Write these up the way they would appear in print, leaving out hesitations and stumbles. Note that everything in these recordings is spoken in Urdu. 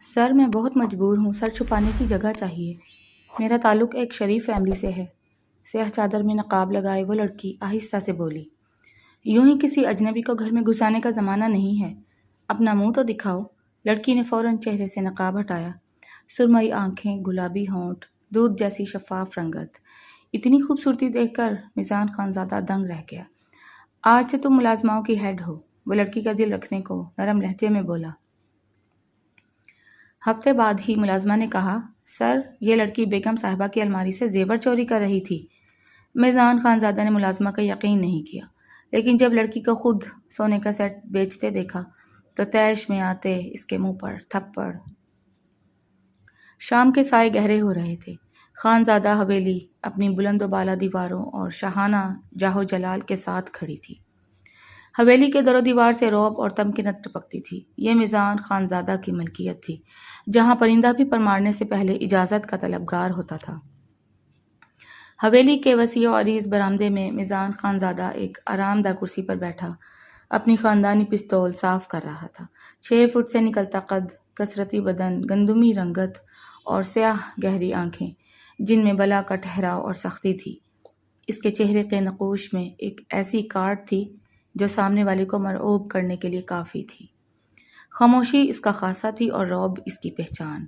سر میں بہت مجبور ہوں، سر چھپانے کی جگہ چاہیے۔ میرا تعلق ایک شریف فیملی سے ہے۔ سیاہ چادر میں نقاب لگائے وہ لڑکی آہستہ سے بولی۔ یوں ہی کسی اجنبی کو گھر میں گھسانے کا زمانہ نہیں ہے، اپنا منہ تو دکھاؤ۔ لڑکی نے فوراً چہرے سے نقاب ہٹایا۔ سرمئی آنکھیں، گلابی ہونٹ، دودھ جیسی شفاف رنگت، اتنی خوبصورتی دیکھ کر میزان خانزادہ دنگ رہ گیا۔ آج سے تم ملازماؤں کی ہیڈ ہو، وہ لڑکی کا دل رکھنے کو نرم لہجے میں بولا۔ ہفتے بعد ہی ملازمہ نے کہا، سر یہ لڑکی بیگم صاحبہ کی الماری سے زیور چوری کر رہی تھی۔ میزان خانزادہ نے ملازمہ کا یقین نہیں کیا، لیکن جب لڑکی کو خود سونے کا سیٹ بیچتے دیکھا تو طیش میں آتے اس کے منہ پر تھپڑ۔ شام کے سائے گہرے ہو رہے تھے۔ خانزادہ حویلی اپنی بلند و بالا دیواروں اور شاہانہ جاہ و جلال کے ساتھ کھڑی تھی۔ حویلی کے در و دیوار سے رعب اور تمکنت ٹپکتی تھی۔ یہ میزان خانزادہ کی ملکیت تھی، جہاں پرندہ بھی پر مارنے سے پہلے اجازت کا طلبگار ہوتا تھا۔ حویلی کے وسیع و عریض برآمدے میں میزان خانزادہ ایک آرام دہ کرسی پر بیٹھا اپنی خاندانی پستول صاف کر رہا تھا۔ 6 فٹ سے نکلتا قد، کثرتی بدن، گندمی رنگت اور سیاہ گہری آنکھیں جن میں بلا کا ٹھہراؤ اور سختی تھی۔ اس کے چہرے کے نقوش میں ایک ایسی کاٹ تھی جو سامنے والے کو مرعوب کرنے کے لیے کافی تھی۔ خاموشی اس کا خاصہ تھی اور رعب اس کی پہچان۔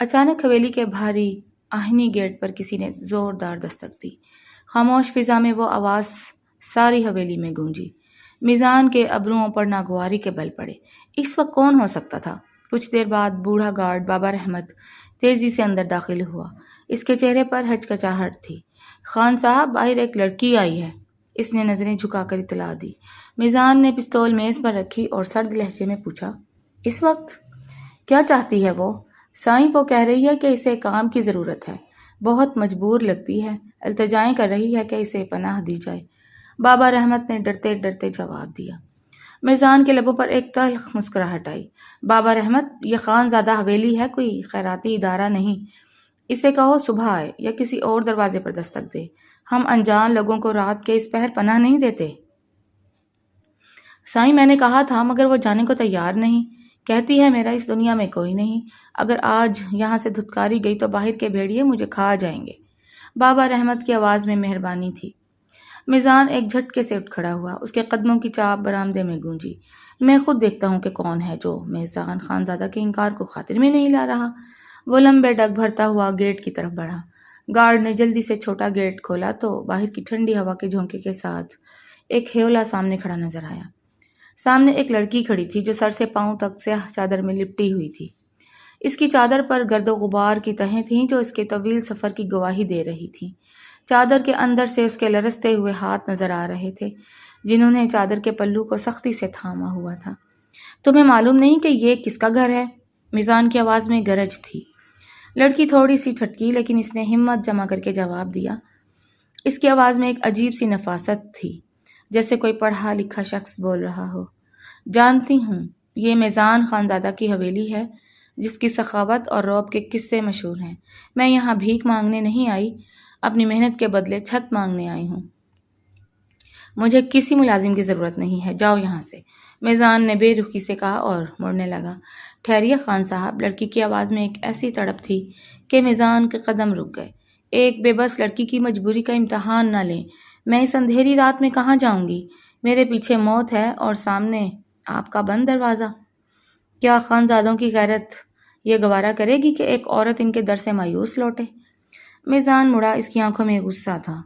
اچانک حویلی کے بھاری آہنی گیٹ پر کسی نے زوردار دستک دی۔ خاموش فضا میں وہ آواز ساری حویلی میں گونجی۔ میزان کے ابروؤں پر ناگواری کے بل پڑے۔ اس وقت کون ہو سکتا تھا؟ کچھ دیر بعد بوڑھا گارڈ بابا رحمت تیزی سے اندر داخل ہوا۔ اس کے چہرے پر ہچکچاہٹ تھی۔ خان صاحب، باہر ایک لڑکی آئی ہے، اس نے نظریں جھکا کر اطلاع دی۔ میزان نے پستول میز پر رکھی اور سرد لہجے میں پوچھا، اس وقت کیا چاہتی ہے وہ؟ سائیں، وہ کہہ رہی ہے کہ اسے کام کی ضرورت ہے، بہت مجبور لگتی ہے، التجائیں کر رہی ہے کہ اسے پناہ دی جائے، بابا رحمت نے ڈرتے ڈرتے جواب دیا۔ میزان کے لبوں پر ایک تلخ مسکراہٹ آئی۔ بابا رحمت، یہ خان زادہ حویلی ہے، کوئی خیراتی ادارہ نہیں۔ اسے کہو صبح آئے یا کسی اور دروازے پر دستک دے، ہم انجان لوگوں کو رات کے اس پہر پناہ نہیں دیتے۔ سائیں، میں نے کہا تھا مگر وہ جانے کو تیار نہیں، کہتی ہے میرا اس دنیا میں کوئی نہیں، اگر آج یہاں سے دھتکاری گئی تو باہر کے بھیڑیے مجھے کھا جائیں گے۔ بابا رحمت کی آواز میں مہربانی تھی۔ میزان ایک جھٹکے سے اٹھ کھڑا ہوا، اس کے قدموں کی چاپ برآمدے میں گونجی۔ میں خود دیکھتا ہوں کہ کون ہے جو میزان خانزادہ کے انکار کو خاطر میں نہیں لا رہا۔ وہ لمبے ڈگ بھرتا ہوا گیٹ کی طرف بڑھا۔ گارڈ نے جلدی سے چھوٹا گیٹ کھولا تو باہر کی ٹھنڈی ہوا کے جھونکے کے ساتھ ایک ہیولا سامنے کھڑا نظر آیا۔ سامنے ایک لڑکی کھڑی تھی جو سر سے پاؤں تک سیاہ چادر میں لپٹی ہوئی تھی۔ اس کی چادر پر گرد و غبار کی تہیں تھیں جو اس کے طویل سفر کی گواہی دے رہی تھیں۔ چادر کے اندر سے اس کے لرزتے ہوئے ہاتھ نظر آ رہے تھے جنہوں نے چادر کے پلو کو سختی سے تھاما ہوا تھا۔ تمہیں معلوم نہیں کہ یہ کس کا گھر ہے؟ میزان کی آواز میں گرج تھی۔ لڑکی تھوڑی سی چھٹکی لیکن اس نے ہمت جمع کر کے جواب دیا۔ اس کی آواز میں ایک عجیب سی نفاست تھی، جیسے کوئی پڑھا لکھا شخص بول رہا ہو۔ جانتی ہوں، یہ میزان خانزادہ کی حویلی ہے جس کی سخاوت اور رعب کے قصے مشہور ہیں۔ میں یہاں بھیک مانگنے نہیں آئی، اپنی محنت کے بدلے چھت مانگنے آئی ہوں۔ مجھے کسی ملازم کی ضرورت نہیں ہے، جاؤ یہاں سے، میزان نے بے رخی سے کہا اور مڑنے لگا۔ ٹھہریے خان صاحب، لڑکی کی آواز میں ایک ایسی تڑپ تھی کہ میزان کے قدم رک گئے۔ ایک بے بس لڑکی کی مجبوری کا امتحان نہ لیں، میں اس اندھیری رات میں کہاں جاؤں گی؟ میرے پیچھے موت ہے اور سامنے آپ کا بند دروازہ۔ کیا خانزادوں کی غیرت یہ گوارا کرے گی کہ ایک عورت ان کے در سے مایوس لوٹے؟ میزان مڑا، اس کی آنکھوں میں غصہ تھا۔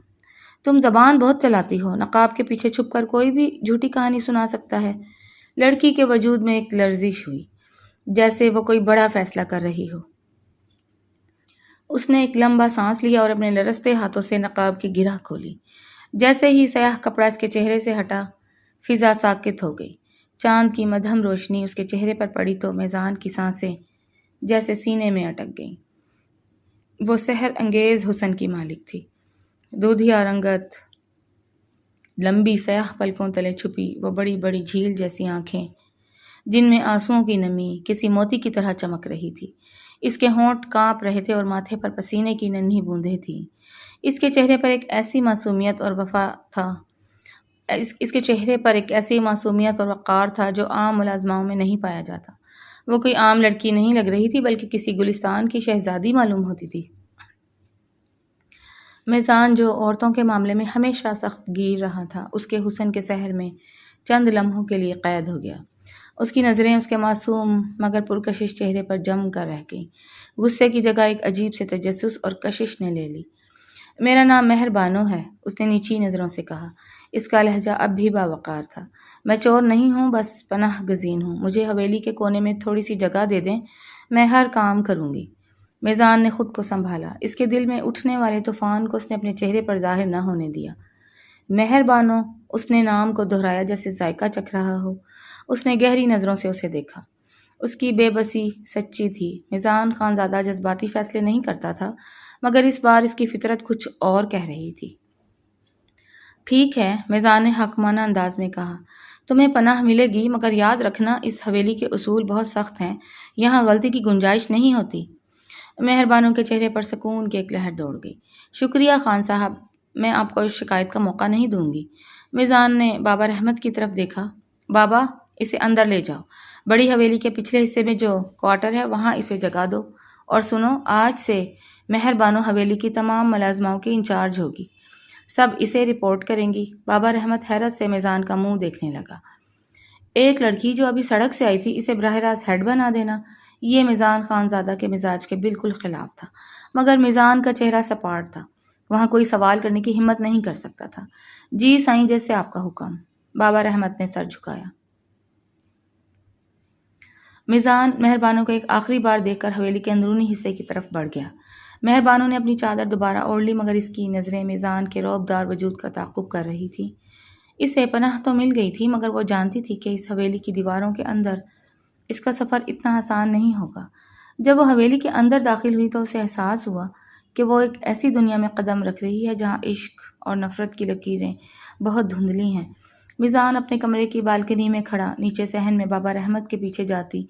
تم زبان بہت چلاتی ہو، نقاب کے پیچھے چھپ کر کوئی بھی جھوٹی کہانی سنا سکتا ہے۔ لڑکی کے وجود میں ایک لرزش ہوئی، جیسے وہ کوئی بڑا فیصلہ کر رہی ہو۔ اس نے ایک لمبا سانس لیا اور اپنے لرزتے ہاتھوں سے نقاب کی گرہ کھولی۔ جیسے ہی سیاہ کپڑا اس کے چہرے سے ہٹا، فضا ساکت ہو گئی۔ چاند کی مدھم روشنی اس کے چہرے پر پڑی تو میزان کی سانسیں جیسے سینے میں اٹک گئیں۔ وہ سحر انگیز حسن کی مالک تھی۔ دودھیا رنگت، لمبی سیاہ پلکوں تلے چھپی وہ بڑی بڑی جھیل جیسی آنکھیں جن میں آنسوؤں کی نمی کسی موتی کی طرح چمک رہی تھی۔ اس کے ہونٹ کانپ رہے تھے اور ماتھے پر پسینے کی ننھی بوندیں تھیں۔ اس کے چہرے پر ایک ایسی معصومیت اور وفا تھا اس کے چہرے پر ایک ایسی معصومیت اور وقار تھا جو عام ملازماؤں میں نہیں پایا جاتا۔ وہ کوئی عام لڑکی نہیں لگ رہی تھی بلکہ کسی گلستان کی شہزادی معلوم ہوتی تھی۔ میزان جو عورتوں کے معاملے میں ہمیشہ سخت گیر رہا تھا، اس کے حسن کے سحر میں چند لمحوں کے لیے قید ہو گیا۔ اس کی نظریں اس کے معصوم مگر پرکشش چہرے پر جم کر رہ گئیں۔ غصے کی جگہ ایک عجیب سے تجسس اور کشش نے لے لی۔ میرا نام مہر بانو ہے، اس نے نیچی نظروں سے کہا۔ اس کا لہجہ اب بھی باوقار تھا۔ میں چور نہیں ہوں، بس پناہ گزین ہوں۔ مجھے حویلی کے کونے میں تھوڑی سی جگہ دے دیں، میں ہر کام کروں گی۔ میزان نے خود کو سنبھالا۔ اس کے دل میں اٹھنے والے طوفان کو اس نے اپنے چہرے پر ظاہر نہ ہونے دیا۔ مہر بانو، اس نے نام کو دہرایا جیسے ذائقہ چکھ رہا ہو۔ اس نے گہری نظروں سے اسے دیکھا۔ اس کی بے بسی سچی تھی۔ میزان خان زیادہ جذباتی فیصلے نہیں کرتا تھا، مگر اس بار اس کی فطرت کچھ اور کہہ رہی تھی۔ ٹھیک ہے، میزان نے حاکمانہ انداز میں کہا، تمہیں پناہ ملے گی، مگر یاد رکھنا اس حویلی کے اصول بہت سخت ہیں، یہاں غلطی کی گنجائش نہیں ہوتی۔ مہر بانو کے چہرے پر سکون کی ایک لہر دوڑ گئی۔ شکریہ خان صاحب، میں آپ کو شکایت کا موقع نہیں دوں گی۔ میزان نے بابا رحمت کی طرف دیکھا۔ بابا، اسے اندر لے جاؤ، بڑی حویلی کے پچھلے حصے میں جو کوارٹر ہے وہاں اسے جگہ دو، اور سنو، آج سے مہر بانو حویلی کی تمام ملازماؤں کی انچارج ہوگی، سب اسے رپورٹ کریں گی۔ بابا رحمت حیرت سے میزان کا منہ دیکھنے لگا۔ ایک لڑکی جو ابھی سڑک سے آئی تھی، اسے براہ راست ہیڈ بنا دینا، یہ میزان خان زادہ کے مزاج کے بالکل خلاف تھا، مگر میزان کا چہرہ سپاٹ تھا، وہاں کوئی سوال کرنے کی ہمت نہیں کر سکتا تھا۔ جی سائیں، جیسے آپ کا حکم۔ بابا رحمت نے سر جھکایا۔ میزان مہر بانو کو ایک آخری بار دیکھ کر حویلی کے اندرونی حصے کی طرف بڑھ گیا۔ مہر بانو نے اپنی چادر دوبارہ اوڑھ لی، مگر اس کی نظریں میزان کے رعبدار وجود کا تعاقب کر رہی تھیں۔ اسے پناہ تو مل گئی تھی، مگر وہ جانتی تھی کہ اس حویلی کی دیواروں کے اندر اس کا سفر اتنا آسان نہیں ہوگا۔ جب وہ حویلی کے اندر داخل ہوئی تو اسے احساس ہوا کہ وہ ایک ایسی دنیا میں قدم رکھ رہی ہے جہاں عشق اور نفرت کی لکیریں بہت دھندلی ہیں۔ میزان اپنے کمرے کی بالکنی میں کھڑا نیچے صحن میں بابا رحمت کے پیچھے جاتی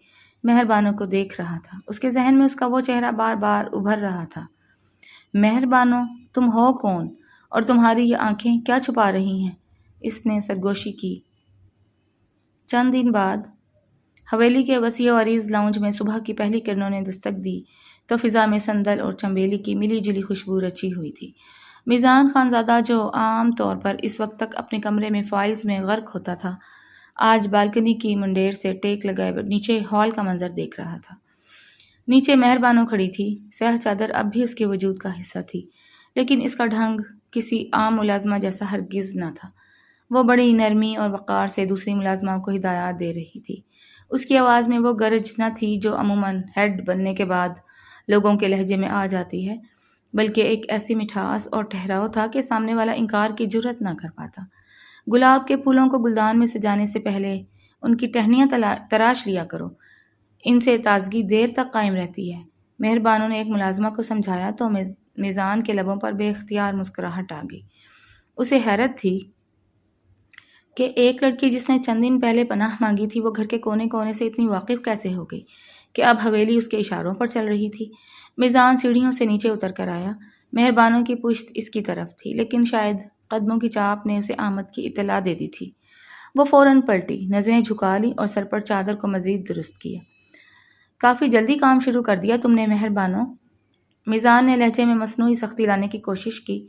مہر بانو کو دیکھ رہا تھا۔ اس کے ذہن میں اس کا وہ چہرہ بار بار ابھر رہا تھا۔ مہر بانو، تم ہو کون؟ اور تمہاری یہ آنکھیں کیا چھپا رہی ہیں؟ اس نے سرگوشی کی۔ چند دن بعد حویلی کے وسیع و عریض لاؤنج میں صبح کی پہلی کرنوں نے دستک دی تو فضا میں سندل اور چنبیلی کی ملی جلی خوشبو رچی ہوئی تھی۔ میزان خان زادہ، جو عام طور پر اس وقت تک اپنے کمرے میں فائلز میں غرق ہوتا تھا، آج بالکنی کی منڈیر سے ٹیک لگائے نیچے ہال کا منظر دیکھ رہا تھا۔ نیچے مہر بانو کھڑی تھی۔ سیاہ چادر اب بھی اس کے وجود کا حصہ تھی، لیکن اس کا ڈھنگ کسی عام ملازمہ جیسا ہرگز نہ تھا۔ وہ بڑی نرمی اور وقار سے دوسری ملازماؤں کو ہدایات دے رہی تھی۔ اس کی آواز میں وہ گرج نہ تھی جو عموماً ہیڈ بننے کے بعد لوگوں کے لہجے میں آ جاتی ہے، بلکہ ایک ایسی مٹھاس اور ٹھہراؤ تھا کہ سامنے والا انکار کی جرأت نہ کر پاتا۔ گلاب کے پھولوں کو گلدان میں سجانے سے پہلے ان کی ٹہنیاں تراش لیا کرو، ان سے تازگی دیر تک قائم رہتی ہے۔ مہر بانو نے ایک ملازمہ کو سمجھایا تو میزان کے لبوں پر بے اختیار مسکراہٹ آ گئی۔ اسے حیرت تھی کہ ایک لڑکی جس نے چند دن پہلے پناہ مانگی تھی، وہ گھر کے کونے کونے سے اتنی واقف کیسے ہو گئی کہ اب حویلی اس کے اشاروں پر چل رہی تھی۔ میزان سیڑھیوں سے نیچے اتر کر آیا۔ مہر بانو کی پشت اس کی طرف تھی، لیکن شاید قدموں کی چاپ نے اسے آمد کی اطلاع دے دی تھی۔ وہ فوراً پلٹی، نظریں جھکا لی اور سر پر چادر کو مزید درست کیا۔ کافی جلدی کام شروع کر دیا تم نے مہر بانو۔ میزان نے لہجے میں مصنوعی سختی لانے کی کوشش کی،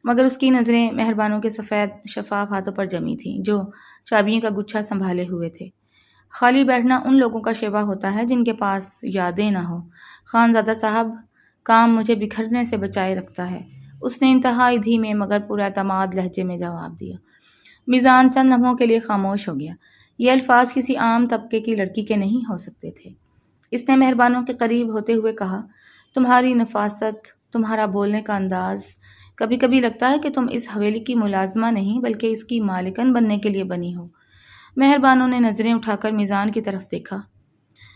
مگر اس کی نظریں مہر بانو کے سفید شفاف ہاتھوں پر جمی تھیں جو چابیوں کا گچھا سنبھالے ہوئے تھے۔ خالی بیٹھنا ان لوگوں کا شیوا ہوتا ہے جن کے پاس یادیں نہ ہو۔ خانزادہ صاحب، کام مجھے بکھرنے سے بچائے رکھتا ہے، اس نے انتہائی دھیمے مگر پورا اعتماد لہجے میں جواب دیا۔ میزان چند لمحوں کے لیے خاموش ہو گیا۔ یہ الفاظ کسی عام طبقے کی لڑکی کے نہیں ہو سکتے تھے۔ اس نے مہر بانو کے قریب ہوتے ہوئے کہا، تمہاری نفاست، تمہارا بولنے کا انداز، کبھی کبھی لگتا ہے کہ تم اس حویلی کی ملازمہ نہیں بلکہ اس کی مالکن بننے کے لیے بنی ہو۔ مہر بانو نے نظریں اٹھا کر میزان کی طرف دیکھا۔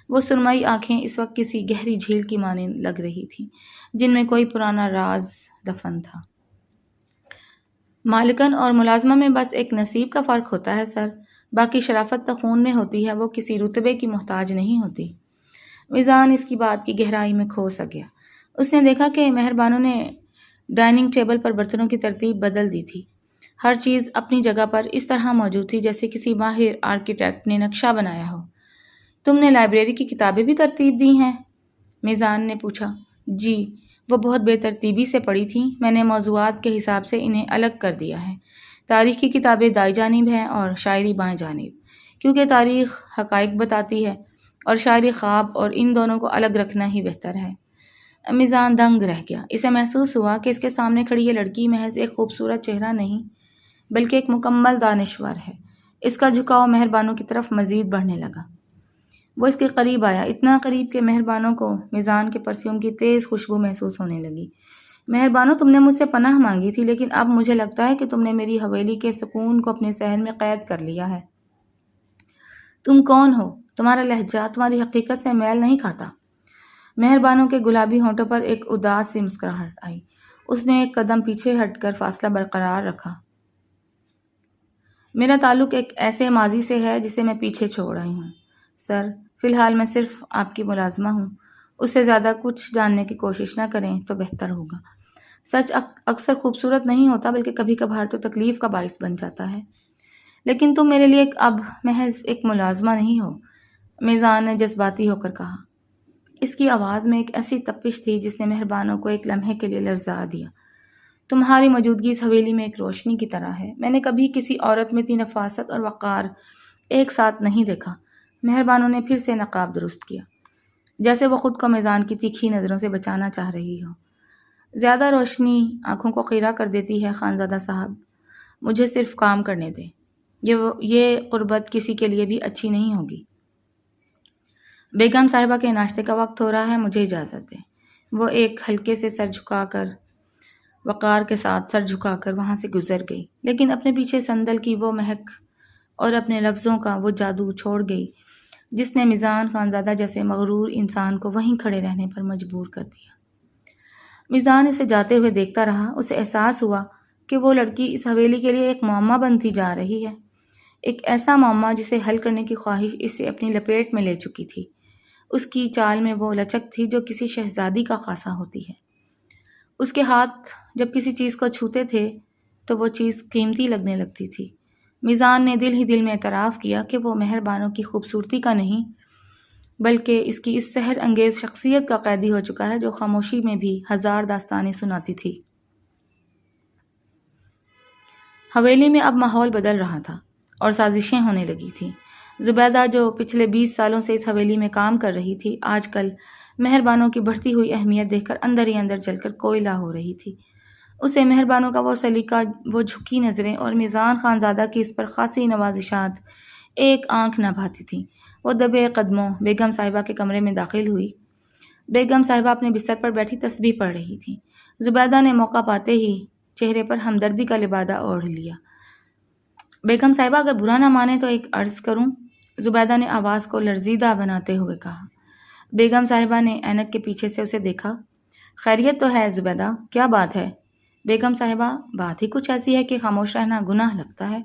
وہ سرمئی آنکھیں اس وقت کسی گہری جھیل کی مانند لگ رہی تھیں جن میں کوئی پرانا راز دفن تھا۔ مالکن اور ملازمہ میں بس ایک نصیب کا فرق ہوتا ہے سر، باقی شرافت تو خون میں ہوتی ہے، وہ کسی رتبے کی محتاج نہیں ہوتی۔ میزان اس کی بات کی گہرائی میں کھو سا گیا۔ اس نے دیکھا کہ مہر بانو نے ڈائننگ ٹیبل پر برتنوں کی ترتیب بدل دی تھی۔ ہر چیز اپنی جگہ پر اس طرح موجود تھی جیسے کسی ماہر آرکیٹیکٹ نے نقشہ بنایا ہو۔ تم نے لائبریری کی کتابیں بھی ترتیب دی ہیں؟ میزان نے پوچھا۔ جی، وہ بہت بے ترتیبی سے پڑی تھیں۔ میں نے موضوعات کے حساب سے انہیں الگ کر دیا ہے۔ تاریخ کی کتابیں دائیں جانب ہیں اور شاعری بائیں جانب، کیونکہ تاریخ حقائق بتاتی ہے اور شاعری خواب، اور ان دونوں کو الگ رکھنا ہی بہتر ہے۔ میزان دنگ رہ گیا۔ اسے محسوس ہوا کہ اس کے سامنے کھڑی یہ لڑکی محض ایک خوبصورت چہرہ نہیں بلکہ ایک مکمل دانشور ہے۔ اس کا جھکاؤ مہربانوں کی طرف مزید بڑھنے لگا۔ وہ اس کے قریب آیا، اتنا قریب کہ مہربانوں کو میزان کے پرفیوم کی تیز خوشبو محسوس ہونے لگی۔ مہربانوں، تم نے مجھ سے پناہ مانگی تھی، لیکن اب مجھے لگتا ہے کہ تم نے میری حویلی کے سکون کو اپنے صحن میں قید کر لیا ہے۔ تم کون ہو؟ تمہارا لہجہ تمہاری حقیقت سے میل نہیں کھاتا۔ مہربانوں کے گلابی ہونٹوں پر ایک اداس سی مسکراہٹ آئی۔ اس نے ایک قدم پیچھے ہٹ کر فاصلہ برقرار رکھا۔ میرا تعلق ایک ایسے ماضی سے ہے جسے میں پیچھے چھوڑ آئی ہوں سر۔ فی الحال میں صرف آپ کی ملازمہ ہوں۔ اس سے زیادہ کچھ جاننے کی کوشش نہ کریں تو بہتر ہوگا۔ سچ اکثر خوبصورت نہیں ہوتا، بلکہ کبھی کبھار تو تکلیف کا باعث بن جاتا ہے۔ لیکن تم میرے لیے اب محض ایک ملازمہ نہیں ہو، میزان نے جذباتی ہو کر کہا۔ اس کی آواز میں ایک ایسی تپش تھی جس نے مہربانوں کو ایک لمحے کے لیے لرزا دیا۔ تمہاری موجودگی اس حویلی میں ایک روشنی کی طرح ہے۔ میں نے کبھی کسی عورت میں اتنی نفاست اور وقار ایک ساتھ نہیں دیکھا۔ مہربانوں نے پھر سے نقاب درست کیا، جیسے وہ خود کو میزان کی تیکھی نظروں سے بچانا چاہ رہی ہو۔ زیادہ روشنی آنکھوں کو خیرہ کر دیتی ہے خانزادہ صاحب، مجھے صرف کام کرنے دیں۔ یہ قربت کسی کے لیے بھی اچھی نہیں ہوگی۔ بیگم صاحبہ کے ناشتے کا وقت ہو رہا ہے، مجھے اجازت دیں۔ وہ ایک ہلکے سے وقار کے ساتھ سر جھکا کر وہاں سے گزر گئی، لیکن اپنے پیچھے صندل کی وہ مہک اور اپنے لفظوں کا وہ جادو چھوڑ گئی جس نے میزان خانزادہ جیسے مغرور انسان کو وہیں کھڑے رہنے پر مجبور کر دیا۔ میزان اسے جاتے ہوئے دیکھتا رہا۔ اسے احساس ہوا کہ وہ لڑکی اس حویلی کے لیے ایک معمہ بنتی جا رہی ہے، ایک ایسا معمہ جسے حل کرنے کی خواہش اسے اپنی لپیٹ میں لے چکی تھی۔ اس کی چال میں وہ لچک تھی جو کسی شہزادی کا خاصہ ہوتی ہے۔ اس کے ہاتھ جب کسی چیز کو چھوتے تھے تو وہ چیز قیمتی لگنے لگتی تھی۔ میزان نے دل ہی دل میں اعتراف کیا کہ وہ مہربانوں کی خوبصورتی کا نہیں بلکہ اس کی اس سحر انگیز شخصیت کا قیدی ہو چکا ہے جو خاموشی میں بھی ہزار داستانیں سناتی تھی۔ حویلی میں اب ماحول بدل رہا تھا اور سازشیں ہونے لگی تھیں۔ زبیدہ جو پچھلے 20 سالوں سے اس حویلی میں کام کر رہی تھی، آج کل مہربانوں کی بڑھتی ہوئی اہمیت دیکھ کر اندر ہی اندر جل کر کوئلہ ہو رہی تھی۔ اسے مہربانوں کا وہ سلیقہ، وہ جھکی نظریں اور میزان خانزادہ کی اس پر خاصی نوازشات ایک آنکھ نہ بھاتی تھیں۔ وہ دبے قدموں بیگم صاحبہ کے کمرے میں داخل ہوئی۔ بیگم صاحبہ اپنے بستر پر بیٹھی تسبیح پڑھ رہی تھیں۔ زبیدہ نے موقع پاتے ہی چہرے پر ہمدردی کا لبادہ اوڑھ لیا۔ بیگم صاحبہ، اگر برا نہ مانے تو ایک عرض کروں؟ زبیدہ نے آواز کو لرزیدہ بناتے ہوئے کہا۔ بیگم صاحبہ نے اینک کے پیچھے سے اسے دیکھا۔ خیریت تو ہے زبیدہ، کیا بات ہے؟ بیگم صاحبہ، بات ہی کچھ ایسی ہے کہ خاموش رہنا گناہ لگتا ہے۔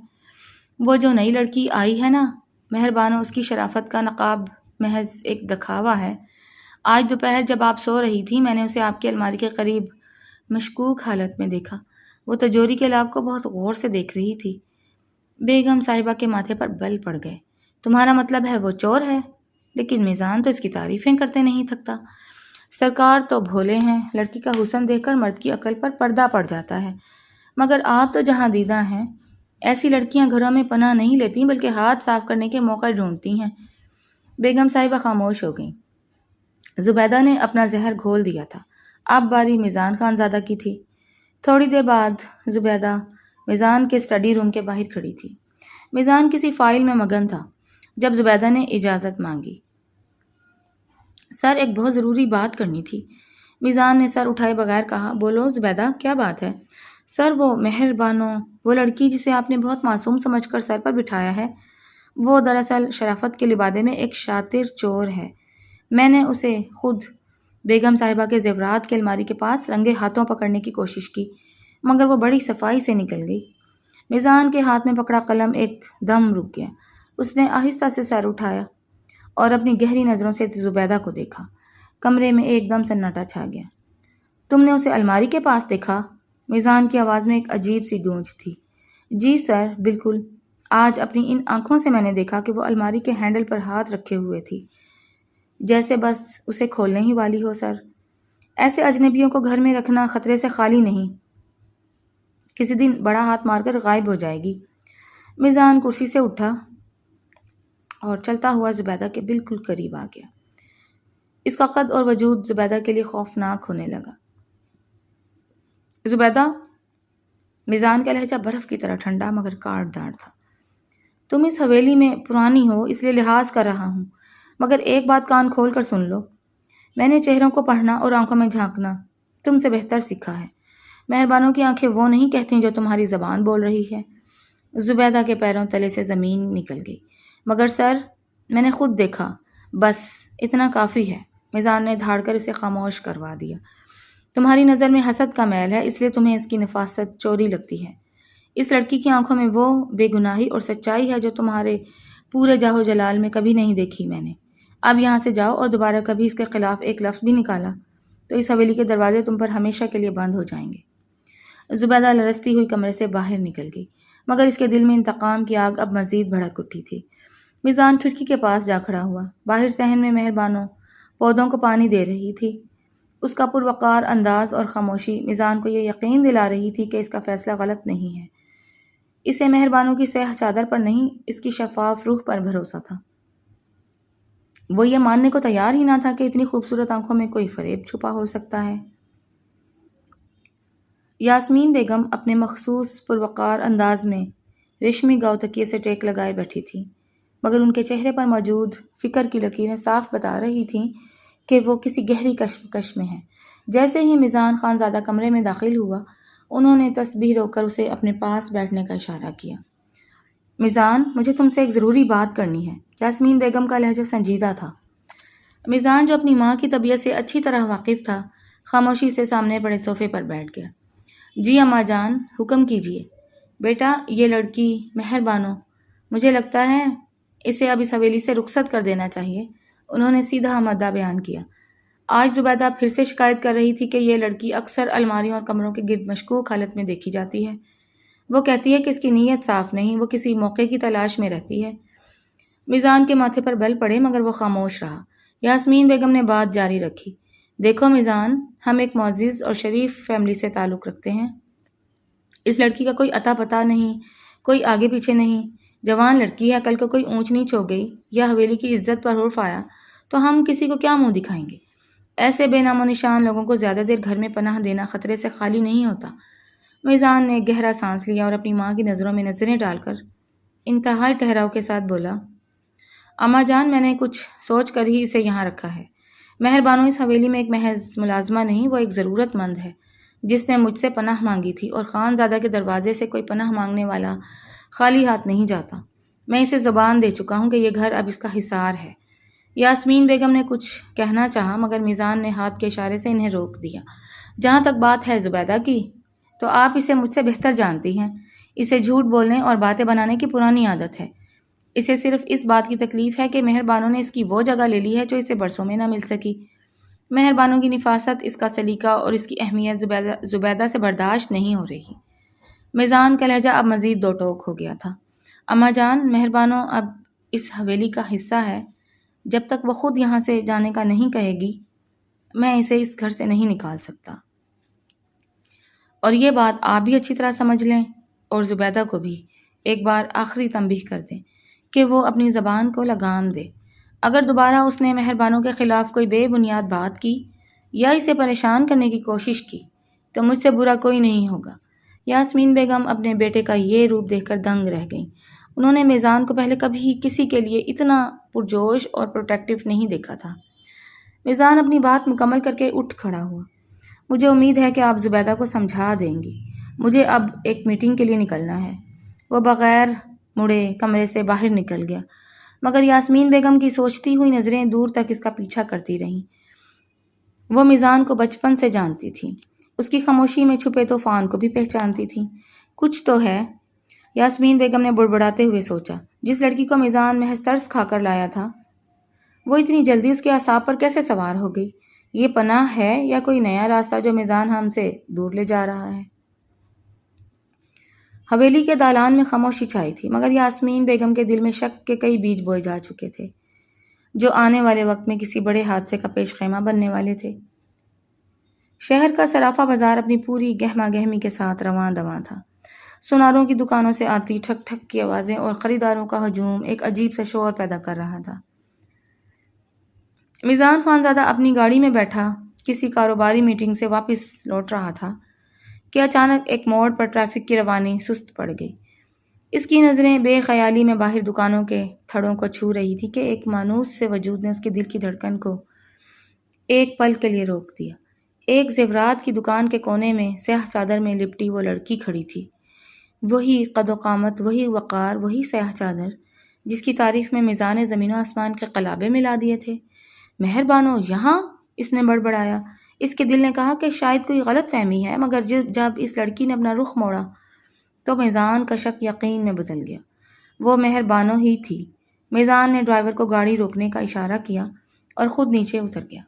وہ جو نئی لڑکی آئی ہے نا، مہربانوں، اس کی شرافت کا نقاب محض ایک دکھاوا ہے۔ آج دوپہر جب آپ سو رہی تھی، میں نے اسے آپ کی الماری کے قریب مشکوک حالت میں دیکھا۔ وہ تجوری کے لاگ کو بہت غور سے دیکھ رہی تھی۔ بیگم صاحبہ کے ماتھے پر بل پڑ گئے۔ تمہارا مطلب ہے وہ چور ہے؟ لیکن میزان تو اس کی تعریفیں کرتے نہیں تھکتا۔ سرکار تو بھولے ہیں، لڑکی کا حسن دیکھ کر مرد کی عقل پر پردہ پڑ جاتا ہے، مگر آپ تو جہاں دیدہ ہیں، ایسی لڑکیاں گھروں میں پناہ نہیں لیتی بلکہ ہاتھ صاف کرنے کے موقع ڈھونڈتی ہیں۔ بیگم صاحبہ خاموش ہو گئیں۔ زبیدہ نے اپنا زہر گھول دیا تھا، اب باری میزان خانزادہ کی تھی۔ تھوڑی دیر بعد زبیدہ میزان کے اسٹڈی روم کے باہر کھڑی تھی۔ میزان کسی فائل میں مگن تھا جب زبیدہ نے اجازت مانگی۔ سر، ایک بہت ضروری بات کرنی تھی، میزان نے سر اٹھائے بغیر کہا۔ بولو زبیدہ، کیا بات ہے؟ سر، وہ مہربانوں، وہ لڑکی جسے آپ نے بہت معصوم سمجھ کر سر پر بٹھایا ہے، وہ دراصل شرافت کے لبادے میں ایک شاطر چور ہے۔ میں نے اسے خود بیگم صاحبہ کے زیورات کی الماری کے پاس رنگے ہاتھوں پکڑنے کی کوشش کی، مگر وہ بڑی صفائی سے نکل گئی۔ میزان کے ہاتھ میں پکڑا قلم ایک دم رک گیا۔ اس نے آہستہ سے سر اٹھایا اور اپنی گہری نظروں سے زبیدہ کو دیکھا۔ کمرے میں ایک دم سناٹا چھا گیا۔ تم نے اسے الماری کے پاس دیکھا؟ میزان کی آواز میں ایک عجیب سی گونج تھی۔ جی سر، بالکل۔ آج اپنی ان آنکھوں سے میں نے دیکھا کہ وہ الماری کے ہینڈل پر ہاتھ رکھے ہوئے تھی، جیسے بس اسے کھولنے ہی والی ہو سر۔ ایسے اجنبیوں کو گھر میں رکھنا خطرے سے خالی نہیں، کسی دن بڑا ہاتھ مار کر غائب ہو جائے گی۔ میزان کرسی سے اٹھا اور چلتا ہوا زبیدہ کے بالکل قریب آ گیا۔ اس کا قد اور وجود زبیدہ کے لیے خوفناک ہونے لگا۔ زبیدہ، میزان کا لہجہ برف کی طرح ٹھنڈا مگر کاٹ دار تھا، تم اس حویلی میں پرانی ہو اس لیے لحاظ کر رہا ہوں، مگر ایک بات کان کھول کر سن لو، میں نے چہروں کو پڑھنا اور آنکھوں میں جھانکنا تم سے بہتر سیکھا ہے۔ مہربانوں کی آنکھیں وہ نہیں کہتی جو تمہاری زبان بول رہی ہے۔ زبیدہ کے پیروں تلے سے زمین نکل گئی۔ مگر سر، میں نے خود دیکھا، بس اتنا کافی ہے۔ میزان نے دھاڑ کر اسے خاموش کروا دیا۔ تمہاری نظر میں حسد کا میل ہے، اس لیے تمہیں اس کی نفاست چوری لگتی ہے۔ اس لڑکی کی آنکھوں میں وہ بے گناہی اور سچائی ہے جو تمہارے پورے جاہو جلال میں کبھی نہیں دیکھی میں نے۔ اب یہاں سے جاؤ اور دوبارہ کبھی اس کے خلاف ایک لفظ بھی نکالا تو اس حویلی کے دروازے تم پر ہمیشہ کے لیے بند ہو جائیں گے۔ زبیدہ لرزتی ہوئی کمرے سے باہر نکل گئی، مگر اس کے دل میں انتقام کی آگ اب مزید بھڑک اٹھی تھی۔ میزان کھڑکی کے پاس جا کھڑا ہوا۔ باہر صحن میں مہربانوں پودوں کو پانی دے رہی تھی۔ اس کا پروقار انداز اور خاموشی میزان کو یہ یقین دلا رہی تھی کہ اس کا فیصلہ غلط نہیں ہے۔ اسے مہربانوں کی سیاہ چادر پر نہیں، اس کی شفاف روح پر بھروسہ تھا۔ وہ یہ ماننے کو تیار ہی نہ تھا کہ اتنی خوبصورت آنکھوں میں کوئی فریب چھپا ہو سکتا ہے۔ یاسمین بیگم اپنے مخصوص پروقار انداز میں ریشمی گاؤ تکیے سے ٹیک لگائے بیٹھی تھی، مگر ان کے چہرے پر موجود فکر کی لکیریں صاف بتا رہی تھیں کہ وہ کسی گہری کشمکش میں ہیں۔ جیسے ہی میزان خان زادہ کمرے میں داخل ہوا، انہوں نے تسبیح روک کر اسے اپنے پاس بیٹھنے کا اشارہ کیا۔ میزان، مجھے تم سے ایک ضروری بات کرنی ہے۔ یاسمین بیگم کا لہجہ سنجیدہ تھا۔ میزان، جو اپنی ماں کی طبیعت سے اچھی طرح واقف تھا، خاموشی سے سامنے پڑے صوفے پر بیٹھ گیا۔ جی اماں جان، حکم کیجیے۔ بیٹا، یہ لڑکی مہربانوں، مجھے لگتا ہے اسے اب اس حویلی سے رخصت کر دینا چاہیے، انہوں نے سیدھا مدعا بیان کیا۔ آج زبیدہ پھر سے شکایت کر رہی تھی کہ یہ لڑکی اکثر الماریوں اور کمروں کے گرد مشکوک حالت میں دیکھی جاتی ہے۔ وہ کہتی ہے کہ اس کی نیت صاف نہیں، وہ کسی موقع کی تلاش میں رہتی ہے۔ میزان کے ماتھے پر بل پڑے مگر وہ خاموش رہا۔ یاسمین بیگم نے بات جاری رکھی۔ دیکھو میزان، ہم ایک معزز اور شریف فیملی سے تعلق رکھتے ہیں۔ اس لڑکی کا کوئی عطا پتہ نہیں، کوئی آگے پیچھے نہیں، جوان لڑکی ہے، کل کو کوئی اونچ نیچ ہو گئی یا حویلی کی عزت پر حرف آیا تو ہم کسی کو کیا منہ دکھائیں گے؟ ایسے بے نام و نشان لوگوں کو زیادہ دیر گھر میں پناہ دینا خطرے سے خالی نہیں ہوتا۔ میزان نے گہرا سانس لیا اور اپنی ماں کی نظروں میں نظریں ڈال کر انتہائی ٹھہراؤ کے ساتھ بولا، اماں جان، میں نے کچھ سوچ کر ہی اسے یہاں رکھا ہے۔ مہربانوں اس حویلی میں ایک محض ملازمہ نہیں، وہ ایک ضرورت مند ہے جس نے مجھ سے پناہ مانگی تھی، اور خان زادہ کے دروازے سے کوئی پناہ مانگنے والا خالی ہاتھ نہیں جاتا۔ میں اسے زبان دے چکا ہوں کہ یہ گھر اب اس کا حصار ہے۔ یاسمین بیگم نے کچھ کہنا چاہا مگر میزان نے ہاتھ کے اشارے سے انہیں روک دیا۔ جہاں تک بات ہے زبیدہ کی، تو آپ اسے مجھ سے بہتر جانتی ہیں۔ اسے جھوٹ بولنے اور باتیں بنانے کی پرانی عادت ہے۔ اسے صرف اس بات کی تکلیف ہے کہ مہربانوں نے اس کی وہ جگہ لے لی ہے جو اسے برسوں میں نہ مل سکی۔ مہربانوں کی نفاست، اس کا سلیقہ اور اس کی اہمیت زبیدہ سے برداشت نہیں ہو رہی۔ میزان کا لہجہ اب مزید دو ٹوک ہو گیا تھا۔ اماں جان، مہربانوں اب اس حویلی کا حصہ ہے، جب تک وہ خود یہاں سے جانے کا نہیں کہے گی میں اسے اس گھر سے نہیں نکال سکتا۔ اور یہ بات آپ بھی اچھی طرح سمجھ لیں اور زبیدہ کو بھی ایک بار آخری تنبیہ کر دیں کہ وہ اپنی زبان کو لگام دے۔ اگر دوبارہ اس نے مہربانوں کے خلاف کوئی بے بنیاد بات کی یا اسے پریشان کرنے کی کوشش کی تو مجھ سے برا کوئی نہیں ہوگا۔ یاسمین بیگم اپنے بیٹے کا یہ روپ دیکھ کر دنگ رہ گئیں۔ انہوں نے میزان کو پہلے کبھی کسی کے لیے اتنا پرجوش اور پروٹیکٹیو نہیں دیکھا تھا۔ میزان اپنی بات مکمل کر کے اٹھ کھڑا ہوا۔ مجھے امید ہے کہ آپ زبیدہ کو سمجھا دیں گی، مجھے اب ایک میٹنگ کے لیے نکلنا ہے۔ وہ بغیر مڑے کمرے سے باہر نکل گیا، مگر یاسمین بیگم کی سوچتی ہوئی نظریں دور تک اس کا پیچھا کرتی رہیں۔ وہ میزان کو بچپن سے جانتی تھی، اس کی خاموشی میں چھپے طوفان کو بھی پہچانتی تھی۔ کچھ تو ہے، یاسمین بیگم نے بڑبڑاتے ہوئے سوچا، جس لڑکی کو میزان محض ترس کھا کر لایا تھا وہ اتنی جلدی اس کے اعصاب پر کیسے سوار ہو گئی؟ یہ پناہ ہے یا کوئی نیا راستہ جو میزان ہم سے دور لے جا رہا ہے؟ حویلی کے دالان میں خاموشی چھائی تھی، مگر یاسمین بیگم کے دل میں شک کے کئی بیج بوئے جا چکے تھے جو آنے والے وقت میں کسی بڑے حادثے کا پیش خیمہ بننے والے تھے۔ شہر کا سرافہ بازار اپنی پوری گہما گہمی کے ساتھ رواں دواں تھا۔ سناروں کی دکانوں سے آتی ٹھک ٹھک کی آوازیں اور خریداروں کا ہجوم ایک عجیب سا شور پیدا کر رہا تھا۔ میزان خانزادہ اپنی گاڑی میں بیٹھا کسی کاروباری میٹنگ سے واپس لوٹ رہا تھا کہ اچانک ایک موڑ پر ٹریفک کی روانی سست پڑ گئی۔ اس کی نظریں بے خیالی میں باہر دکانوں کے تھڑوں کو چھو رہی تھی کہ ایک مانوس سے وجود نے اس کے دل کی دھڑکن کو ایک پل کے لیے روک دیا۔ ایک زیورات کی دکان کے کونے میں سیاہ چادر میں لپٹی وہ لڑکی کھڑی تھی، وہی قد و قامت، وہی وقار، وہی سیاہ چادر جس کی تعریف میں میزان زمین و آسمان کے قلابے ملا دیے تھے۔ مہر بانو یہاں؟ اس نے بڑبڑایا۔ اس کے دل نے کہا کہ شاید کوئی غلط فہمی ہے، مگر جب اس لڑکی نے اپنا رخ موڑا تو میزان کا شک یقین میں بدل گیا۔ وہ مہر بانو ہی تھی۔ میزان نے ڈرائیور کو گاڑی روکنے کا اشارہ کیا اور خود نیچے اتر گیا۔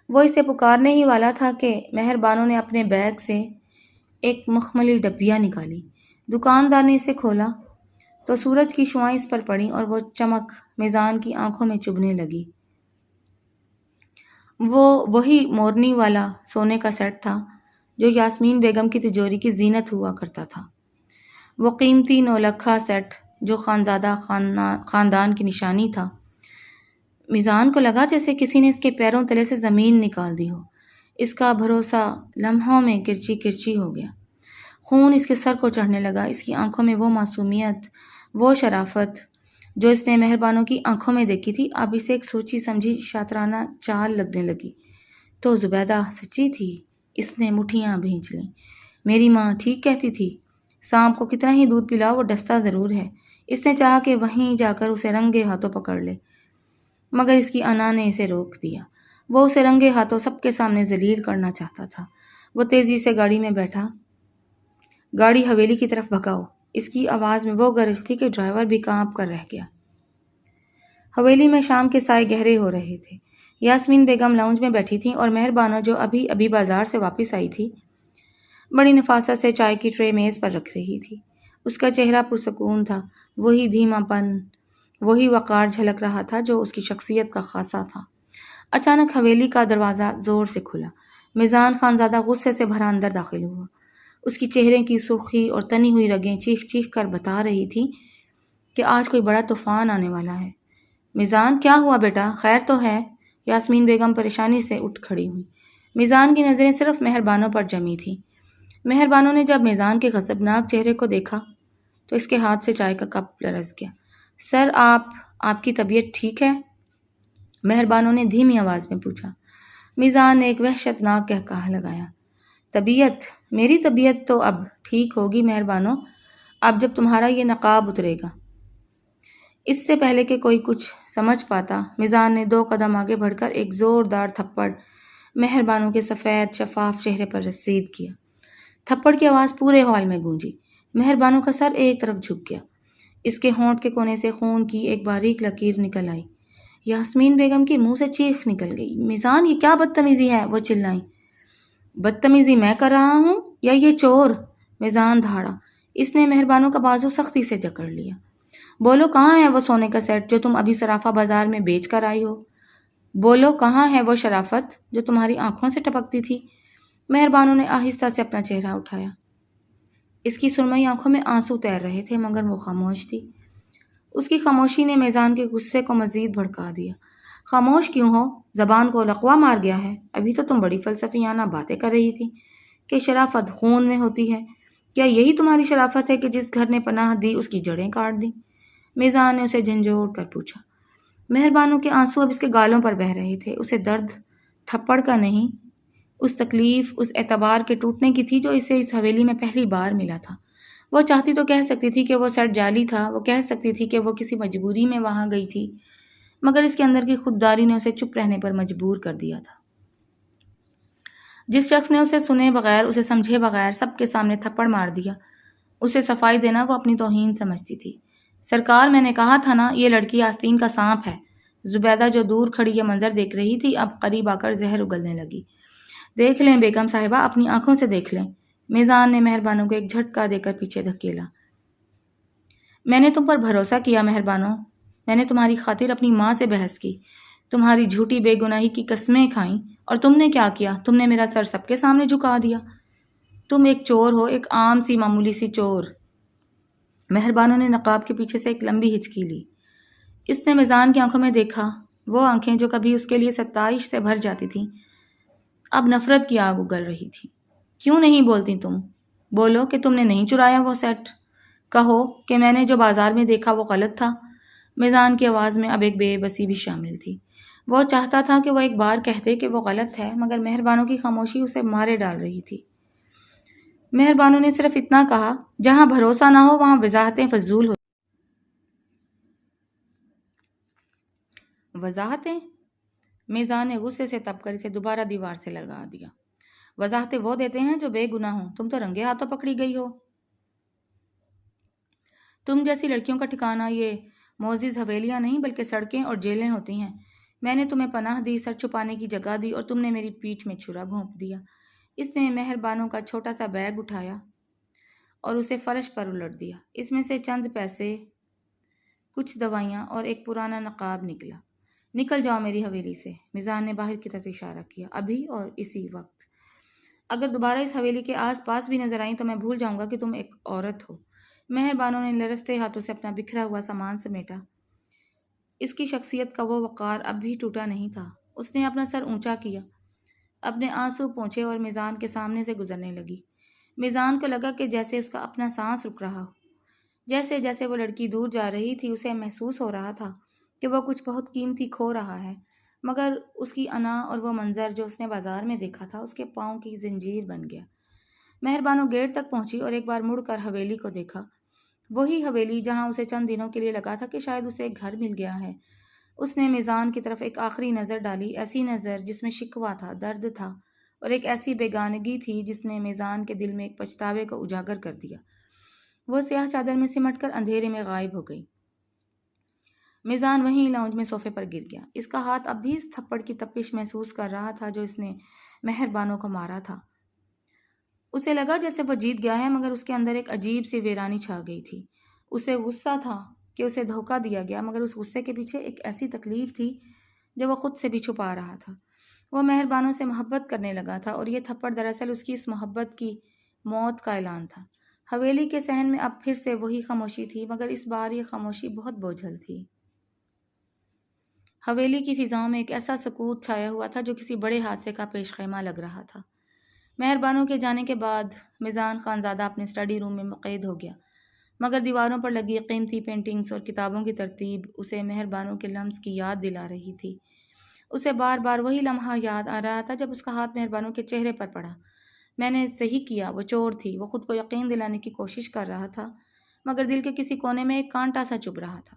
وہ اسے پکارنے ہی والا تھا کہ مہر بانو نے اپنے بیگ سے ایک مخملی ڈبیا نکالی۔ دکاندار نے اسے کھولا تو سورج کی شعاعیں اس پر پڑیں اور وہ چمک میزان کی آنکھوں میں چبھنے لگی۔ وہ وہی مورنی والا سونے کا سیٹ تھا جو یاسمین بیگم کی تجوری کی زینت ہوا کرتا تھا۔ وہ قیمتی نولکھا سیٹ جو خانزادہ خاندان کی نشانی تھا۔ میزان کو لگا جیسے کسی نے اس کے پیروں تلے سے زمین نکال دی ہو۔ اس کا بھروسہ لمحوں میں کرچی کرچی ہو گیا۔ خون اس کے سر کو چڑھنے لگا۔ اس کی آنکھوں میں وہ معصومیت، وہ شرافت جو اس نے مہر بانو کی آنکھوں میں دیکھی تھی، اب اسے ایک سوچی سمجھی شاطرانہ چال لگنے لگی۔ تو زبیدہ سچی تھی۔ اس نے مٹھیاں بھینچ لیں۔ میری ماں ٹھیک کہتی تھی، سانپ کو کتنا ہی دودھ پلاؤ وہ ڈستا ضرور ہے۔ اس نے چاہا کہ وہیں جا کر اسے رنگے ہاتھوں پکڑ لے، مگر اس کی انا نے اسے روک دیا۔ وہ اسے رنگے ہاتھوں سب کے سامنے ذلیل کرنا چاہتا تھا۔ وہ تیزی سے گاڑی میں بیٹھا۔ گاڑی حویلی کی طرف بھگاؤ۔ اس کی آواز میں وہ گرج تھی کہ ڈرائیور بھی کانپ کر رہ گیا۔ حویلی میں شام کے سائے گہرے ہو رہے تھے۔ یاسمین بیگم لاؤنج میں بیٹھی تھیں اور مہر بانو جو ابھی ابھی بازار سے واپس آئی تھی بڑی نفاست سے چائے کی ٹرے میز پر رکھ رہی تھی۔ اس کا چہرہ پرسکون تھا، وہی دھیما پن، وہی وقار جھلک رہا تھا جو اس کی شخصیت کا خاصہ تھا۔ اچانک حویلی کا دروازہ زور سے کھلا۔ میزان خانزادہ غصے سے بھرا اندر داخل ہوا۔ اس کی چہرے کی سرخی اور تنی ہوئی رگیں چیخ چیخ کر بتا رہی تھیں کہ آج کوئی بڑا طوفان آنے والا ہے۔ میزان کیا ہوا بیٹا، خیر تو ہے؟ یاسمین بیگم پریشانی سے اٹھ کھڑی ہوئی۔ میزان کی نظریں صرف مہر بانو پر جمی تھیں۔ مہر بانو نے جب میزان کے غضبناک چہرے کو دیکھا تو اس کے ہاتھ سے چائے کا کپ لرز گیا۔ سر آپ کی طبیعت ٹھیک ہے؟ مہر بانو نے دھیمی آواز میں پوچھا۔ میزان نے ایک وحشت ناک قہقہہ لگایا۔ طبیعت؟ میری طبیعت تو اب ٹھیک ہوگی مہر بانو، اب جب تمہارا یہ نقاب اترے گا۔ اس سے پہلے کہ کوئی کچھ سمجھ پاتا، میزان نے 2 قدم آگے بڑھ کر ایک زوردار تھپڑ مہر بانو کے سفید شفاف چہرے پر رسید کیا۔ تھپڑ کی آواز پورے ہال میں گونجی۔ مہر بانو کا سر ایک طرف جھک گیا۔ اس کے ہونٹ کے کونے سے خون کی ایک باریک لکیر نکل آئی۔ یاسمین بیگم کے منہ سے چیخ نکل گئی۔ میزان یہ کیا بدتمیزی ہے؟ وہ چلائیں۔ بدتمیزی میں کر رہا ہوں یا یہ چور؟ میزان دھاڑا۔ اس نے مہر بانو کا بازو سختی سے جکڑ لیا۔ بولو کہاں ہے وہ سونے کا سیٹ جو تم ابھی سرافہ بازار میں بیچ کر آئی ہو؟ بولو کہاں ہے وہ شرافت جو تمہاری آنکھوں سے ٹپکتی تھی؟ مہر بانو نے آہستہ سے اپنا چہرہ اٹھایا۔ اس کی سرمئی آنکھوں میں آنسو تیر رہے تھے مگر وہ خاموش تھی۔ اس کی خاموشی نے میزان کے غصے کو مزید بھڑکا دیا۔ خاموش کیوں ہو؟ زبان کو لقوہ مار گیا ہے؟ ابھی تو تم بڑی فلسفیانہ باتیں کر رہی تھی کہ شرافت خون میں ہوتی ہے۔ کیا یہی تمہاری شرافت ہے کہ جس گھر نے پناہ دی اس کی جڑیں کاٹ دیں؟ میزان نے اسے جھنجھوڑ کر پوچھا۔ مہر بانو کے آنسو اب اس کے گالوں پر بہہ رہے تھے۔ اسے درد تھپڑ کا نہیں، اس تکلیف، اس اعتبار کے ٹوٹنے کی تھی جو اسے اس حویلی میں پہلی بار ملا تھا۔ وہ چاہتی تو کہہ سکتی تھی کہ وہ سیٹ جعلی تھا، وہ کہہ سکتی تھی کہ وہ کسی مجبوری میں وہاں گئی تھی، مگر اس کے اندر کی خودداری نے اسے چپ رہنے پر مجبور کر دیا تھا۔ جس شخص نے اسے سنے بغیر، اسے سمجھے بغیر سب کے سامنے تھپڑ مار دیا، اسے صفائی دینا وہ اپنی توہین سمجھتی تھی۔ سرکار میں نے کہا تھا نا، یہ لڑکی آستین کا سانپ ہے۔ زبیدہ جو دور کھڑی یہ منظر دیکھ رہی تھی اب قریب آ کر زہر اگلنے لگی۔ دیکھ لیں بیگم صاحبہ، اپنی آنکھوں سے دیکھ لیں۔ میزان نے مہر بانو کو ایک جھٹکا دے کر پیچھے دھکیلا۔ میں نے تم پر بھروسہ کیا مہربانوں، میں نے تمہاری خاطر اپنی ماں سے بحث کی، تمہاری جھوٹی بے گناہی کی قسمیں کھائیں، اور تم نے کیا کیا؟ تم نے میرا سر سب کے سامنے جھکا دیا۔ تم ایک چور ہو، ایک عام سی معمولی سی چور۔ مہربانوں نے نقاب کے پیچھے سے ایک لمبی ہچکی لی۔ اس نے میزان کی آنکھوں میں دیکھا، وہ آنکھیں جو کبھی اس کے لیے ستائش سے بھر جاتی تھیں اب نفرت کی آگ اگل رہی تھی۔ کیوں نہیں بولتی تم؟ بولو کہ تم نے نہیں چرایا وہ سیٹ، کہو کہ میں نے جو بازار میں دیکھا وہ غلط تھا۔ میزان کی آواز میں اب ایک بے بسی بھی شامل تھی۔ وہ چاہتا تھا کہ وہ ایک بار کہتے کہ وہ غلط ہے، مگر مہربانوں کی خاموشی اسے مارے ڈال رہی تھی۔ مہربانوں نے صرف اتنا کہا، جہاں بھروسہ نہ ہو وہاں وضاحتیں فضول ہو۔ وضاحتیں؟ میزان نے غصے سے تپ کر اسے دوبارہ دیوار سے لگا دیا۔ وضاحتیں وہ دیتے ہیں جو بے گناہ ہوں، تم تو رنگے ہاتھوں پکڑی گئی ہو۔ تم جیسی لڑکیوں کا ٹھکانہ یہ معزز حویلیاں نہیں بلکہ سڑکیں اور جیلیں ہوتی ہیں۔ میں نے تمہیں پناہ دی، سر چھپانے کی جگہ دی، اور تم نے میری پیٹھ میں چھرا گھونپ دیا۔ اس نے مہربانوں کا چھوٹا سا بیگ اٹھایا اور اسے فرش پر الٹ دیا۔ اس میں سے چند پیسے، کچھ دوائیاں اور ایک پرانا نقاب نکلا۔ نکل جاؤ میری حویلی سے، میزان نے باہر کی طرف اشارہ کیا، ابھی اور اسی وقت۔ اگر دوبارہ اس حویلی کے آس پاس بھی نظر آئیں تو میں بھول جاؤں گا کہ تم ایک عورت ہو۔ مہربانوں نے لرزتے ہاتھوں سے اپنا بکھرا ہوا سامان سمیٹا۔ اس کی شخصیت کا وہ وقار اب بھی ٹوٹا نہیں تھا۔ اس نے اپنا سر اونچا کیا، اپنے آنسو پونچھے اور میزان کے سامنے سے گزرنے لگی۔ میزان کو لگا کہ جیسے اس کا اپنا سانس رک رہا ہو۔ جیسے جیسے وہ لڑکی دور جا رہی تھی اسے محسوس ہو رہا تھا کہ وہ کچھ بہت قیمتی کھو رہا ہے، مگر اس کی انا اور وہ منظر جو اس نے بازار میں دیکھا تھا اس کے پاؤں کی زنجیر بن گیا۔ مہربانوں گیٹ تک پہنچی اور ایک بار مڑ کر حویلی کو دیکھا، وہی حویلی جہاں اسے چند دنوں کے لیے لگا تھا کہ شاید اسے ایک گھر مل گیا ہے۔ اس نے میزان کی طرف ایک آخری نظر ڈالی، ایسی نظر جس میں شکوہ تھا، درد تھا، اور ایک ایسی بیگانگی تھی جس نے میزان کے دل میں ایک پچھتاوے کو اجاگر کر دیا۔ وہ سیاہ چادر میں سمٹ کر اندھیرے میں غائب ہو گئی۔ میزان وہیں لاؤنج میں صوفے پر گر گیا۔ اس کا ہاتھ اب بھی اس تھپڑ کی تپش محسوس کر رہا تھا جو اس نے مہربانوں کو مارا تھا۔ اسے لگا جیسے وہ جیت گیا ہے، مگر اس کے اندر ایک عجیب سی ویرانی چھا گئی تھی۔ اسے غصہ تھا کہ اسے دھوکہ دیا گیا، مگر اس غصے کے پیچھے ایک ایسی تکلیف تھی جو وہ خود سے بھی چھپا رہا تھا۔ وہ مہربانوں سے محبت کرنے لگا تھا اور یہ تھپڑ دراصل اس کی اس محبت کی موت کا اعلان تھا۔ حویلی کے صحن میں اب پھر سے وہی خاموشی تھی، مگر اس بار یہ خاموشی بہت بوجھل تھی۔ حویلی کی فضاؤں میں ایک ایسا سکوت چھایا ہوا تھا جو کسی بڑے حادثے کا پیش خیمہ لگ رہا تھا۔ مہربانوں کے جانے کے بعد میزان خانزادہ اپنے اسٹڈی روم میں مقید ہو گیا، مگر دیواروں پر لگی قیمتی پینٹنگز اور کتابوں کی ترتیب اسے مہربانوں کے لمس کی یاد دلا رہی تھی۔ اسے بار بار وہی لمحہ یاد آ رہا تھا جب اس کا ہاتھ مہربانوں کے چہرے پر پڑا۔ میں نے صحیح کیا، وہ چور تھی۔ وہ خود کو یقین دلانے کی کوشش کر رہا تھا، مگر دل کے کسی کونے میں ایک کانٹا سا چبھ رہا تھا۔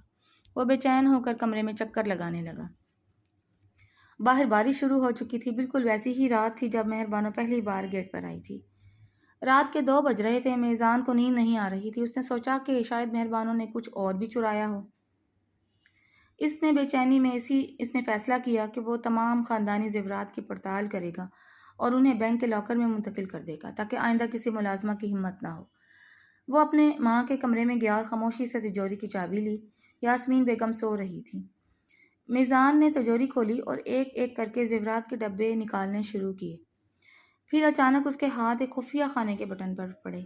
وہ بے چین ہو کر کمرے میں چکر لگانے لگا۔ باہر بارش شروع ہو چکی تھی، بالکل ویسی ہی رات تھی جب مہربانوں پہلی بار گیٹ پر آئی تھی۔ رات کے 2 بج رہے تھے، میزان کو نیند نہیں آ رہی تھی۔ اس نے سوچا کہ شاید مہربانوں نے کچھ اور بھی چرایا ہو۔ اس نے بے چینی میں اس نے فیصلہ کیا کہ وہ تمام خاندانی زیورات کی پڑتال کرے گا اور انہیں بینک کے لاکر میں منتقل کر دے گا تاکہ آئندہ کسی ملازمہ کی ہمت نہ ہو۔ وہ اپنے ماں کے کمرے میں گیا اور خاموشی سے تجوری کی چابی لی۔ یاسمین بیگم سو رہی تھی۔ میزان نے تجوری کھولی اور ایک ایک کر کے زیورات کے ڈبے نکالنے شروع کیے۔ پھر اچانک اس کے ہاتھ ایک خفیہ خانے کے بٹن پر پڑے۔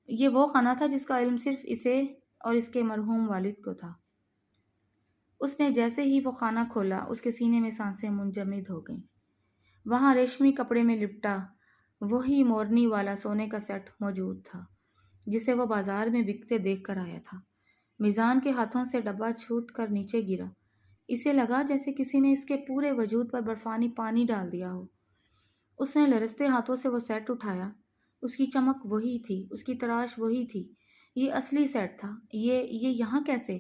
یہ وہ خانہ تھا جس کا علم صرف اسے اور اس کے مرحوم والد کو تھا۔ اس نے جیسے ہی وہ خانہ کھولا، اس کے سینے میں سانسیں منجمد ہو گئیں۔ وہاں ریشمی کپڑے میں لپٹا وہی مورنی والا سونے کا سیٹ موجود تھا جسے وہ بازار میں بکتے دیکھ کر آیا تھا۔ میزان کے ہاتھوں سے ڈبہ چھوٹ کر نیچے گرا۔ اسے لگا جیسے کسی نے اس کے پورے وجود پر برفانی پانی ڈال دیا ہو۔ اس نے لرزتے ہاتھوں سے وہ سیٹ اٹھایا۔ اس کی چمک وہی تھی، اس کی تراش وہی تھی۔ یہ اصلی سیٹ تھا۔ یہ یہاں کیسے؟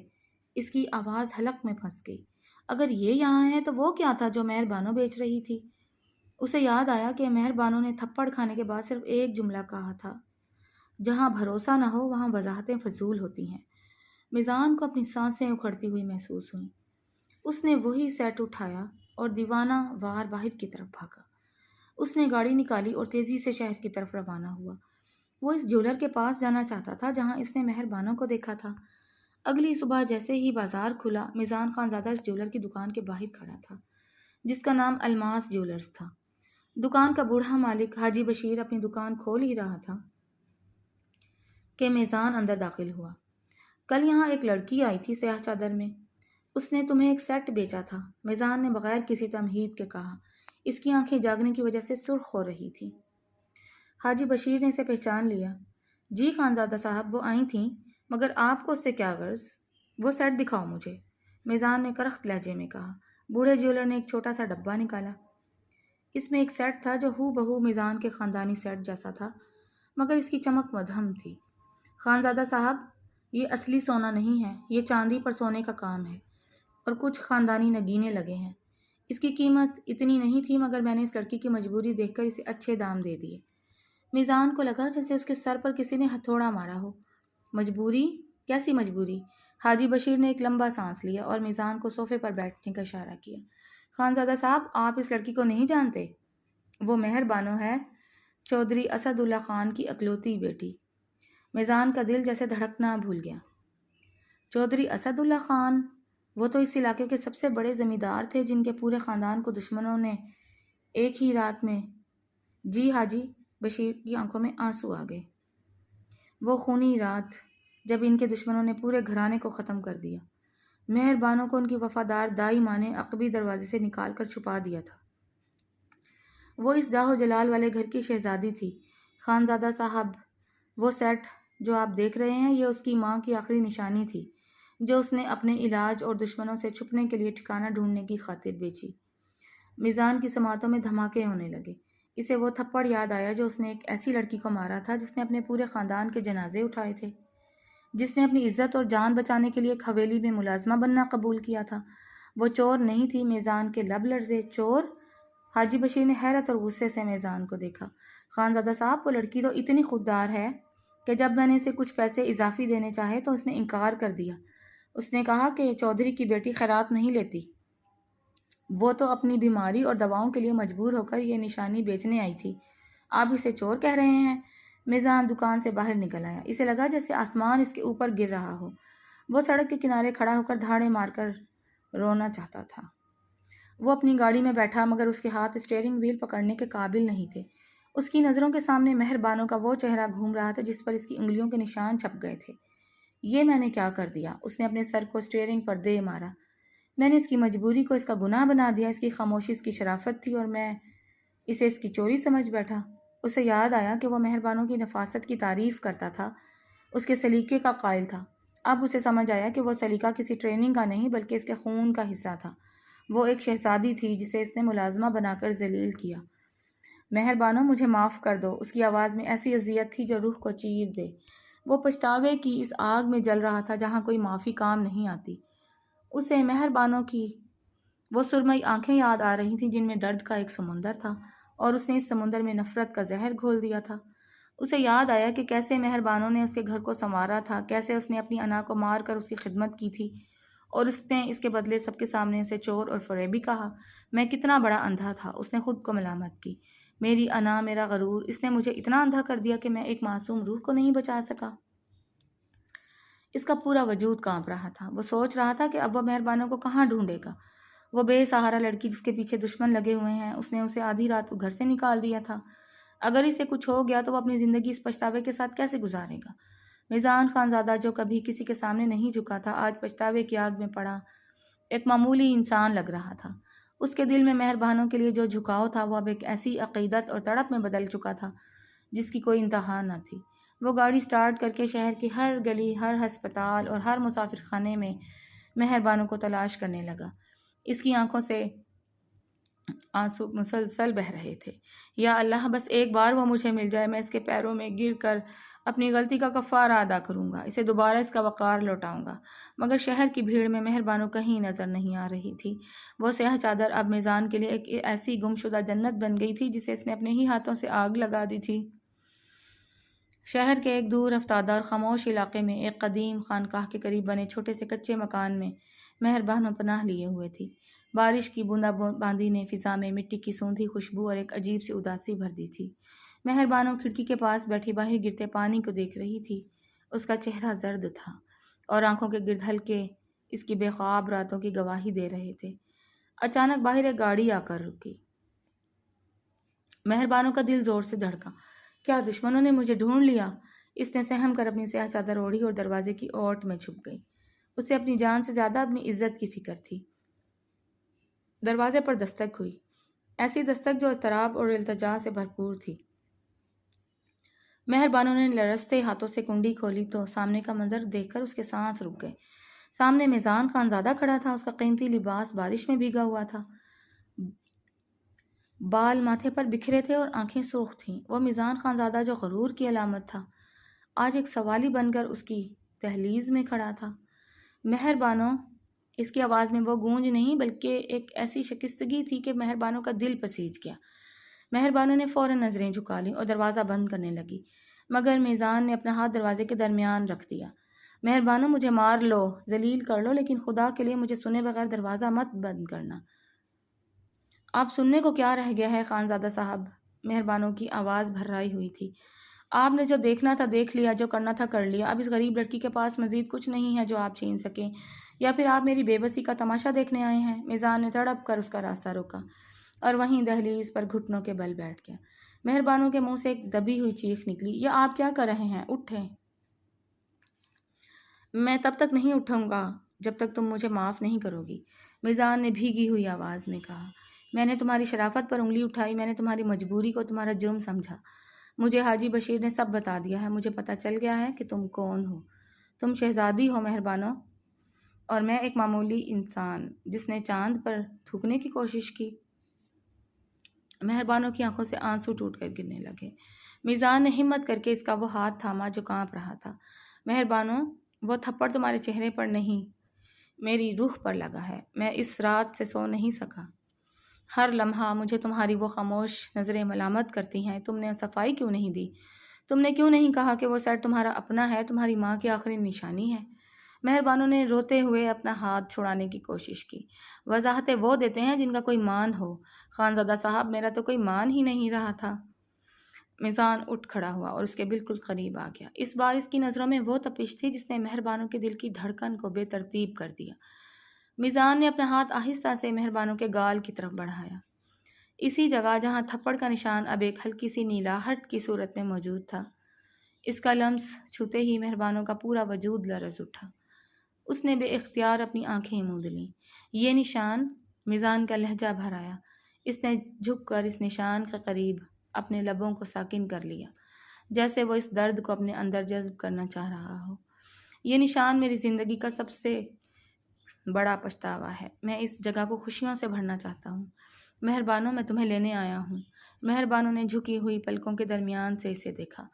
اس کی آواز حلق میں پھنس گئی۔ اگر یہ یہاں ہے تو وہ کیا تھا جو مہربانوں بیچ رہی تھی؟ اسے یاد آیا کہ مہربانوں نے تھپڑ کھانے کے بعد صرف ایک جملہ کہا تھا، جہاں بھروسہ نہ ہو وہاں وضاحتیں فضول ہوتی ہیں۔ میزان کو اپنی سانسیں اکھڑتی ہوئی محسوس ہوئیں۔ اس نے وہی سیٹ اٹھایا اور دیوانہ وار باہر کی طرف بھاگا۔ اس نے گاڑی نکالی اور تیزی سے شہر کی طرف روانہ ہوا۔ وہ اس جولر کے پاس جانا چاہتا تھا جہاں اس نے مہربانوں کو دیکھا تھا۔ اگلی صبح جیسے ہی بازار کھلا، میزان خان زادہ اس جیولر کی دکان کے باہر کھڑا تھا جس کا نام الماس جیولرز تھا۔ دکان کا بوڑھا مالک حاجی بشیر اپنی دکان کھول ہی رہا تھا کہ میزان اندر داخل ہوا۔ کل یہاں ایک لڑکی آئی تھی سیاہ چادر میں، اس نے تمہیں ایک سیٹ بیچا تھا، میزان نے بغیر کسی تمہید کے کہا۔ اس کی آنکھیں جاگنے کی وجہ سے سرخ ہو رہی تھیں۔ حاجی بشیر نے اسے پہچان لیا۔ جی خانزادہ صاحب، وہ آئی تھیں، مگر آپ کو اس سے کیا غرض؟ وہ سیٹ دکھاؤ مجھے، میزان نے کرخت لہجے میں کہا۔ بوڑھے جیولر نے ایک چھوٹا سا ڈبہ نکالا۔ اس میں ایک سیٹ تھا جو ہو بہو میزان کے خاندانی سیٹ جیسا تھا، مگر اس کی چمک مدھم تھی۔ خانزادہ صاحب، یہ اصلی سونا نہیں ہے، یہ چاندی پر سونے کا کام ہے اور کچھ خاندانی نگینے لگے ہیں۔ اس کی قیمت اتنی نہیں تھی، مگر میں نے اس لڑکی کی مجبوری دیکھ کر اسے اچھے دام دے دیے۔ میزان کو لگا جیسے اس کے سر پر کسی نے ہتھوڑا مارا ہو۔ مجبوری؟ کیسی مجبوری؟ حاجی بشیر نے ایک لمبا سانس لیا اور میزان کو صوفے پر بیٹھنے کا اشارہ کیا۔ خانزادہ صاحب، آپ اس لڑکی کو نہیں جانتے؟ وہ مہر بانو ہے، چودھری اسد اللہ خان کی اکلوتی بیٹی۔ میزان کا دل جیسے دھڑکنا بھول گیا۔ چودھری اسد اللہ خان؟ وہ تو اس علاقے کے سب سے بڑے زمیندار تھے جن کے پورے خاندان کو دشمنوں نے ایک ہی رات میں… جی حاجی بشیر کی آنکھوں میں آنسو آ گئے۔ وہ خونی رات جب ان کے دشمنوں نے پورے گھرانے کو ختم کر دیا۔ مہر بانو کو ان کی وفادار دائی ماں نے عقبی دروازے سے نکال کر چھپا دیا تھا۔ وہ اس جاہ و جلال والے گھر کی شہزادی تھی۔ خانزادہ صاحب، وہ سیٹ جو آپ دیکھ رہے ہیں، یہ اس کی ماں کی آخری نشانی تھی جو اس نے اپنے علاج اور دشمنوں سے چھپنے کے لیے ٹھکانہ ڈھونڈنے کی خاطر بیچی۔ میزان کی سماعتوں میں دھماکے ہونے لگے۔ اسے وہ تھپڑ یاد آیا جو اس نے ایک ایسی لڑکی کو مارا تھا جس نے اپنے پورے خاندان کے جنازے اٹھائے تھے، جس نے اپنی عزت اور جان بچانے کے لیے ایک حویلی میں ملازمہ بننا قبول کیا تھا۔ وہ چور نہیں تھی۔ میزان کے لب لرزے۔ چور؟ حاجی بشیر نے حیرت اور غصے سے میزان کو دیکھا۔ خانزادہ صاحب، وہ لڑکی تو اتنی خوددار ہے کہ جب میں نے اسے کچھ پیسے اضافی دینے چاہے تو اس نے انکار کر دیا۔ اس نے کہا کہ چودھری کی بیٹی خیرات نہیں لیتی۔ وہ تو اپنی بیماری اور دواؤں کے لیے مجبور ہو کر یہ نشانی بیچنے آئی تھی۔ آپ اسے چور کہہ رہے ہیں؟ میزان دکان سے باہر نکل آیا۔ اسے لگا جیسے آسمان اس کے اوپر گر رہا ہو۔ وہ سڑک کے کنارے کھڑا ہو کر دھاڑے مار کر رونا چاہتا تھا۔ وہ اپنی گاڑی میں بیٹھا، مگر اس کے ہاتھ اسٹیئرنگ وہیل پکڑنے کے قابل نہیں تھے۔ اس کی نظروں کے سامنے مہر بانو کا وہ چہرہ گھوم رہا تھا جس پر اس کی انگلیوں کے نشان چھپ گئے تھے۔ یہ میں نے کیا کر دیا؟ اس نے اپنے سر کو اسٹیئرنگ پر دے مارا۔ میں نے اس کی مجبوری کو اس کا گناہ بنا دیا۔ اس کی خاموشی اس کی شرافت تھی اور میں اسے اس کی چوری سمجھ بیٹھا۔ اسے یاد آیا کہ وہ مہر بانو کی نفاست کی تعریف کرتا تھا، اس کے سلیقے کا قائل تھا۔ اب اسے سمجھ آیا کہ وہ سلیقہ کسی ٹریننگ کا نہیں بلکہ اس کے خون کا حصہ تھا۔ وہ ایک شہزادی تھی جسے اس نے ملازمہ بنا کر ذلیل کیا۔ مہر بانو، مجھے معاف کر دو۔ اس کی آواز میں ایسی اذیت تھی جو روح کو چیر دے۔ وہ پچھتاوے کی اس آگ میں جل رہا تھا جہاں کوئی معافی کام نہیں آتی۔ اسے مہر بانو کی وہ سرمئی آنکھیں یاد آ رہی تھیں جن میں درد کا ایک سمندر تھا اور اس نے اس سمندر میں نفرت کا زہر گھول دیا تھا۔ اسے یاد آیا کہ کیسے مہر بانو نے اس کے گھر کو سنوارا تھا، کیسے اس نے اپنی انا کو مار کر اس کی خدمت کی تھی اور اس نے اس کے بدلے سب کے سامنے اسے چور اور فریبی کہا۔ میں کتنا بڑا اندھا تھا، اس نے خود کو ملامت کی۔ میری انا، میرا غرور، اس نے مجھے اتنا اندھا کر دیا کہ میں ایک معصوم روح کو نہیں بچا سکا۔ اس کا پورا وجود کانپ رہا تھا۔ وہ سوچ رہا تھا کہ اب وہ مہر بانو کو کہاں ڈھونڈے گا؟ وہ بے سہارا لڑکی جس کے پیچھے دشمن لگے ہوئے ہیں، اس نے اسے آدھی رات کو گھر سے نکال دیا تھا۔ اگر اسے کچھ ہو گیا تو وہ اپنی زندگی اس پچھتاوے کے ساتھ کیسے گزارے گا؟ میزان خانزادہ، جو کبھی کسی کے سامنے نہیں جھکا تھا، آج پچھتاوے کی آگ میں پڑا ایک معمولی انسان لگ رہا تھا۔ اس کے دل میں مہر بانو کے لیے جو جھکاؤ تھا وہ اب ایک ایسی عقیدت اور تڑپ میں بدل چکا تھا جس کی کوئی انتہا نہ تھی۔ وہ گاڑی سٹارٹ کر کے شہر کی ہر گلی، ہر ہسپتال اور ہر مسافر خانے میں مہر بانو کو تلاش کرنے لگا۔ اس کی آنکھوں سے آنسو مسلسل بہہ رہے تھے۔ یا اللہ، بس ایک بار وہ مجھے مل جائے، میں اس کے پیروں میں گر کر اپنی غلطی کا کفارہ ادا کروں گا، اسے دوبارہ اس کا وقار لوٹاؤں گا۔ مگر شہر کی بھیڑ میں مہر بانو کہیں نظر نہیں آ رہی تھی۔ وہ سیاہ چادر اب میزان کے لیے ایک ایسی گمشدہ جنت بن گئی تھی جسے اس نے اپنے ہی ہاتھوں سے آگ لگا دی تھی۔ شہر کے ایک دور افتادہ اور خاموش علاقے میں ایک قدیم خانقاہ کے قریب بنے چھوٹے سے کچے مکان میں مہر بانو پناہ لیے ہوئے تھی۔ بارش کی بوندا باندی نے فضا میں مٹی کی سوندھی خوشبو اور ایک عجیب سی اداسی بھر دی تھی۔ مہر بانو کھڑکی کے پاس بیٹھی باہر گرتے پانی کو دیکھ رہی تھی۔ اس کا چہرہ زرد تھا۔ اور آنکھوں کے گرد ہلکے اس کی بے خواب راتوں کی گواہی دے رہے تھے۔ اچانک باہر ایک گاڑی آ کر رکی۔ مہربانوں کا دل زور سے دھڑکا۔ کیا دشمنوں نے مجھے ڈھونڈ لیا؟ اس نے سہم کر اپنی سیاہ چادر اوڑھی اور دروازے کی اوٹ میں چھپ گئی۔ اسے اپنی جان سے زیادہ اپنی عزت کی فکر تھی۔ دروازے پر دستک ہوئی، ایسی دستک جو اضطراب اور التجا سے بھرپور تھی۔ مہربانوں نے لرزتے ہاتھوں سے کنڈی کھولی تو سامنے کا منظر دیکھ کر اس کے سانس رک گئے۔ سامنے میزان خانزادہ کھڑا تھا۔ اس کا قیمتی لباس بارش میں بھیگا ہوا تھا، بال ماتھے پر بکھرے تھے اور آنکھیں سرخ تھیں۔ وہ میزان خانزادہ جو غرور کی علامت تھا، آج ایک سوالی بن کر اس کی دہلیز میں کھڑا تھا۔ مہربانوں، اس کی آواز میں وہ گونج نہیں بلکہ ایک ایسی شکستگی تھی کہ مہربانوں کا دل پسیج گیا۔ مہربانوں نے فوراً نظریں جھکا لیں اور دروازہ بند کرنے لگی، مگر میزان نے اپنا ہاتھ دروازے کے درمیان رکھ دیا۔ مہربانوں، مجھے مار لو، ذلیل کر لو، لیکن خدا کے لیے مجھے سنے بغیر دروازہ مت بند کرنا۔ آپ سننے کو کیا رہ گیا ہے خانزادہ صاحب؟ مہربانوں کی آواز بھررائی ہوئی تھی۔ آپ نے جو دیکھنا تھا دیکھ لیا، جو کرنا تھا کر لیا۔ اب اس غریب لڑکی کے پاس مزید کچھ نہیں ہے جو آپ چھین سکیں، یا پھر آپ میری بے بسی کا تماشا دیکھنے آئے ہیں؟ میزان نے تڑپ کر اس کا راستہ روکا اور وہیں دہلیز پر گھٹنوں کے بل بیٹھ گیا۔ مہربانوں کے منہ سے ایک دبی ہوئی چیخ نکلی، یہ آپ کیا کر رہے ہیں؟ اٹھیں! میں تب تک نہیں اٹھوں گا جب تک تم مجھے معاف نہیں کرو گی، میزان نے بھیگی ہوئی آواز میں کہا۔ میں نے تمہاری شرافت پر انگلی اٹھائی، میں نے تمہاری مجبوری کو تمہارا جرم سمجھا۔ مجھے حاجی بشیر نے سب بتا دیا ہے، مجھے پتہ چل گیا ہے کہ تم کون ہو۔ تم شہزادی ہو مہربانوں، اور میں ایک معمولی انسان جس نے چاند پر تھوکنے کی کوشش کی۔ مہربانوں کی آنکھوں سے آنسو ٹوٹ کر گرنے لگے۔ میزان نے ہمت کر کے اس کا وہ ہاتھ تھاما جو کانپ رہا تھا۔ مہربانوں، وہ تھپڑ تمہارے چہرے پر نہیں، میری روح پر لگا ہے۔ میں اس رات سے سو نہیں سکا۔ ہر لمحہ مجھے تمہاری وہ خاموش نظریں ملامت کرتی ہیں۔ تم نے صفائی کیوں نہیں دی؟ تم نے کیوں نہیں کہا کہ وہ سر تمہارا اپنا ہے، تمہاری ماں کی آخری نشانی ہے؟ مہربانوں نے روتے ہوئے اپنا ہاتھ چھڑانے کی کوشش کی۔ وضاحتیں وہ دیتے ہیں جن کا کوئی مان ہو۔ خانزادہ صاحب، میرا تو کوئی مان ہی نہیں رہا تھا۔ میزان اٹھ کھڑا ہوا اور اس کے بالکل قریب آ گیا۔ اس بار اس کی نظروں میں وہ تپش تھی جس نے مہربانوں کے دل کی دھڑکن کو بے ترتیب کر دیا۔ میزان نے اپنا ہاتھ آہستہ سے مہربانوں کے گال کی طرف بڑھایا، اسی جگہ جہاں تھپڑ کا نشان اب ایک ہلکی سی نیلاہٹ کی صورت میں موجود تھا۔ اس کا لمس چھوتے ہی مہربانوں کا پورا وجود لرز اٹھا۔ اس نے بے اختیار اپنی آنکھیں موند لیں۔ یہ نشان؟ میزان کا لہجہ بھر آیا۔ اس نے جھک کر اس نشان کے قریب اپنے لبوں کو ساکن کر لیا، جیسے وہ اس درد کو اپنے اندر جذب کرنا چاہ رہا ہو۔ یہ نشان میری زندگی کا سب سے بڑا پچھتاوا ہے۔ میں اس جگہ کو خوشیوں سے بھرنا چاہتا ہوں۔ مہربانوں، میں تمہیں لینے آیا ہوں۔ مہربانوں نے جھکی ہوئی پلکوں کے درمیان سے اسے دیکھا۔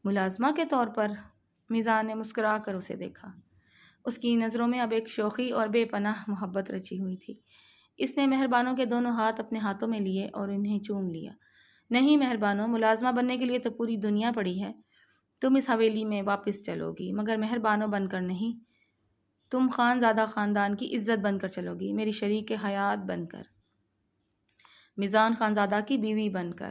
ملازمہ کے طور پر؟ میزان نے مسکرا کر اسے دیکھا۔ اس کی نظروں میں اب ایک شوخی اور بے پناہ محبت رچی ہوئی تھی۔ اس نے مہربانوں کے دونوں ہاتھ اپنے ہاتھوں میں لیے اور انہیں چوم لیا۔ نہیں مہربانوں، ملازمہ بننے کے لیے تو پوری دنیا پڑی ہے۔ تم اس حویلی میں واپس چلو گی، مگر مہربانوں بن کر نہیں۔ تم خانزادہ خاندان کی عزت بن کر چلو گی، میری شریک حیات بن کر، میزان خانزادہ کی بیوی بن کر۔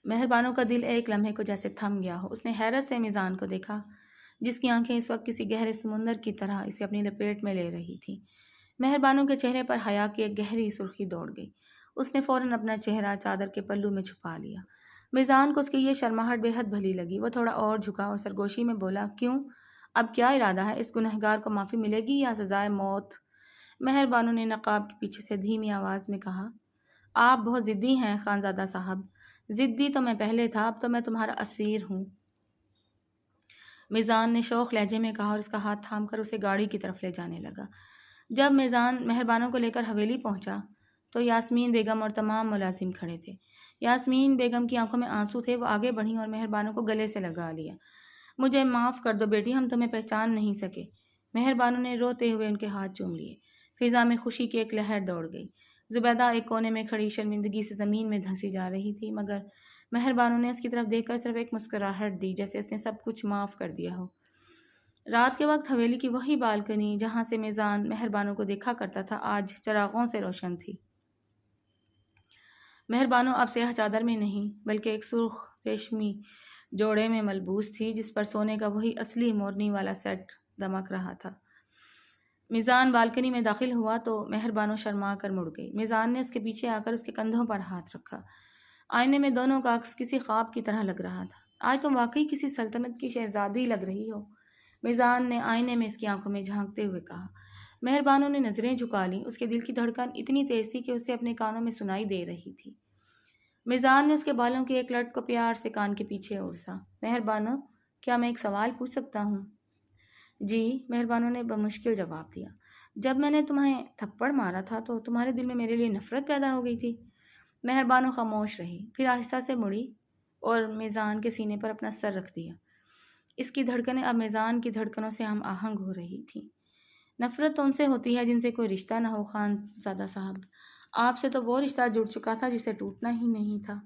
مہربانوں کا دل ایک لمحے کو جیسے تھم گیا ہو۔ اس نے حیرت سے میزان کو دیکھا، جس کی آنکھیں اس وقت کسی گہرے سمندر کی طرح اسے اپنی لپیٹ میں لے رہی تھیں۔ مہربانوں کے چہرے پر حیا کی ایک گہری سرخی دوڑ گئی۔ اس نے فوراً اپنا چہرہ چادر کے پلو میں چھپا لیا۔ میزان کو اس کی یہ شرماہٹ بے حد بھلی لگی۔ وہ تھوڑا اور جھکا اور سرگوشی میں بولا، کیوں؟ اب کیا ارادہ ہے؟ اس گنہگار کو معافی ملے گی یا سزائے موت؟ مہربانوں نے نقاب کے پیچھے سے دھیمی آواز میں کہا، آپ بہت ضدی ہیں خانزادہ صاحب۔ ضدی تو میں پہلے تھا، اب تو میں تمہارا اسیر ہوں، میزان نے شوخ لہجے میں کہا اور اس کا ہاتھ تھام کر اسے گاڑی کی طرف لے جانے لگا۔ جب میزان مہربانوں کو لے کر حویلی پہنچا تو یاسمین بیگم اور تمام ملازم کھڑے تھے۔ یاسمین بیگم کی آنکھوں میں آنسو تھے۔ وہ آگے بڑھیں اور مہربانوں کو گلے سے لگا لیا۔ مجھے معاف کر دو بیٹی، ہم تمہیں پہچان نہیں سکے۔ مہربانوں نے روتے ہوئے ان کے ہاتھ چوم لیے۔ فضا میں خوشی کی ایک لہر دوڑ گئی۔ زبیدہ ایک کونے میں کھڑی شرمندگی سے زمین میں دھنسی جا رہی تھی، مگر مہربانوں نے اس کی طرف دیکھ کر صرف ایک مسکراہٹ دی، جیسے اس نے سب کچھ معاف کر دیا ہو۔ رات کے وقت حویلی کی وہی بالکنی جہاں سے میزان مہربانوں کو دیکھا کرتا تھا، آج چراغوں سے روشن تھی۔ مہربانوں اب سیاہ چادر میں نہیں بلکہ ایک سرخ ریشمی جوڑے میں ملبوس تھی جس پر سونے کا وہی اصلی مورنی والا سیٹ دمک رہا تھا۔ میزان بالکنی میں داخل ہوا تو مہر بانو شرما کر مڑ گئی۔ میزان نے اس کے پیچھے آ کر اس کے کندھوں پر ہاتھ رکھا۔ آئینے میں دونوں کا عکس کسی خواب کی طرح لگ رہا تھا۔ آج تم واقعی کسی سلطنت کی شہزادی لگ رہی ہو، میزان نے آئینے میں اس کی آنکھوں میں جھانکتے ہوئے کہا۔ مہر بانو نے نظریں جھکا لیں۔ اس کے دل کی دھڑکن اتنی تیز تھی کہ اسے اپنے کانوں میں سنائی دے رہی تھی۔ میزان نے اس کے بالوں کی ایک لٹ کو پیار سے کان کے پیچھے اڑسا۔ مہر بانو، کیا میں ایک سوال پوچھ سکتا ہوں؟ جی، مہر بانو نے بمشکل جواب دیا۔ جب میں نے تمہیں تھپڑ مارا تھا تو تمہارے دل میں میرے لیے نفرت پیدا ہو گئی تھی؟ مہر بانو خاموش رہی، پھر آہستہ سے مڑی اور میزان کے سینے پر اپنا سر رکھ دیا۔ اس کی دھڑکنیں اب میزان کی دھڑکنوں سے ہم آہنگ ہو رہی تھیں۔ نفرت تو ان سے ہوتی ہے جن سے کوئی رشتہ نہ ہو خان زادہ صاحب۔ آپ سے تو وہ رشتہ جڑ چکا تھا جسے ٹوٹنا ہی نہیں تھا۔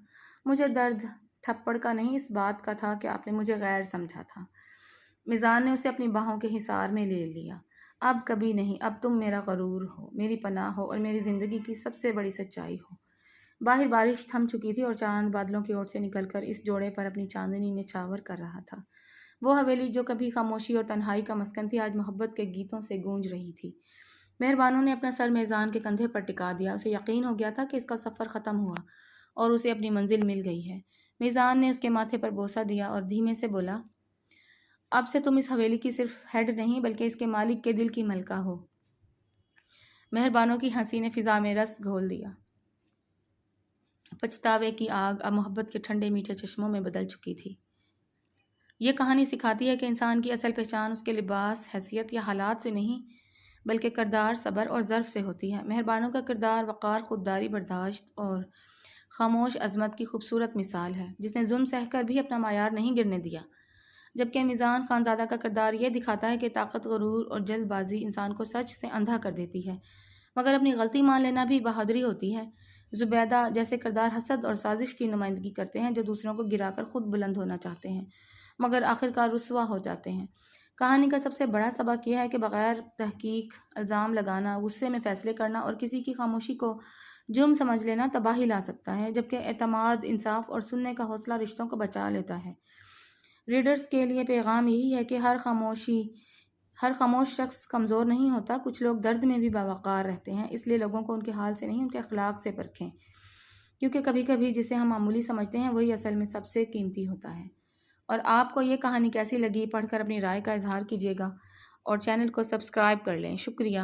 مجھے درد تھپڑ کا نہیں، اس بات کا تھا کہ آپ نے مجھے غیر سمجھا تھا۔ میزان نے اسے اپنی باہوں کے حصار میں لے لیا۔ اب کبھی نہیں، اب تم میرا غرور ہو، میری پناہ ہو اور میری زندگی کی سب سے بڑی سچائی ہو۔ باہر بارش تھم چکی تھی اور چاند بادلوں کی اوٹ سے نکل کر اس جوڑے پر اپنی چاندنی نچھاور کر رہا تھا۔ وہ حویلی جو کبھی خاموشی اور تنہائی کا مسکن تھی، آج محبت کے گیتوں سے گونج رہی تھی۔ مہر بانو نے اپنا سر میزان کے کندھے پر ٹکا دیا۔ اسے یقین ہو گیا تھا کہ اس کا سفر ختم ہوا اور اسے اپنی منزل مل گئی ہے۔ میزان نے اس کے ماتھے پر بوسہ دیا اور دھیمے سے بولا، اب سے تم اس حویلی کی صرف ہیڈ نہیں بلکہ اس کے مالک کے دل کی ملکہ ہو۔ مہر بانو کی ہنسی نے فضا میں رس گھول دیا۔ پچھتاوے کی آگ اب محبت کے ٹھنڈے میٹھے چشموں میں بدل چکی تھی۔ یہ کہانی سکھاتی ہے کہ انسان کی اصل پہچان اس کے لباس، حیثیت یا حالات سے نہیں بلکہ کردار، صبر اور ظرف سے ہوتی ہے۔ مہر بانو کا کردار وقار، خودداری، برداشت اور خاموش عظمت کی خوبصورت مثال ہے، جس نے ظلم سہ کر بھی اپنا معیار نہیں گرنے دیا۔ جبکہ میزان خانزادہ کا کردار یہ دکھاتا ہے کہ طاقت، غرور اور جلد بازی انسان کو سچ سے اندھا کر دیتی ہے، مگر اپنی غلطی مان لینا بھی بہادری ہوتی ہے۔ زبیدہ جیسے کردار حسد اور سازش کی نمائندگی کرتے ہیں، جو دوسروں کو گرا کر خود بلند ہونا چاہتے ہیں مگر آخرکار رسوا ہو جاتے ہیں۔ کہانی کا سب سے بڑا سبق یہ ہے کہ بغیر تحقیق الزام لگانا، غصے میں فیصلے کرنا اور کسی کی خاموشی کو جرم سمجھ لینا تباہی لا سکتا ہے، جبکہ اعتماد، انصاف اور سننے کا حوصلہ رشتوں کو بچا لیتا ہے۔ ریڈرز کے لیے پیغام یہی ہے کہ ہر خاموش شخص کمزور نہیں ہوتا۔ کچھ لوگ درد میں بھی باوقار رہتے ہیں، اس لیے لوگوں کو ان کے حال سے نہیں ان کے اخلاق سے پرکھیں، کیونکہ کبھی کبھی جسے ہم معمولی سمجھتے ہیں وہی اصل میں سب سے قیمتی ہوتا ہے۔ اور آپ کو یہ کہانی کیسی لگی، پڑھ کر اپنی رائے کا اظہار کیجیے گا اور چینل کو سبسکرائب کر لیں۔ شکریہ۔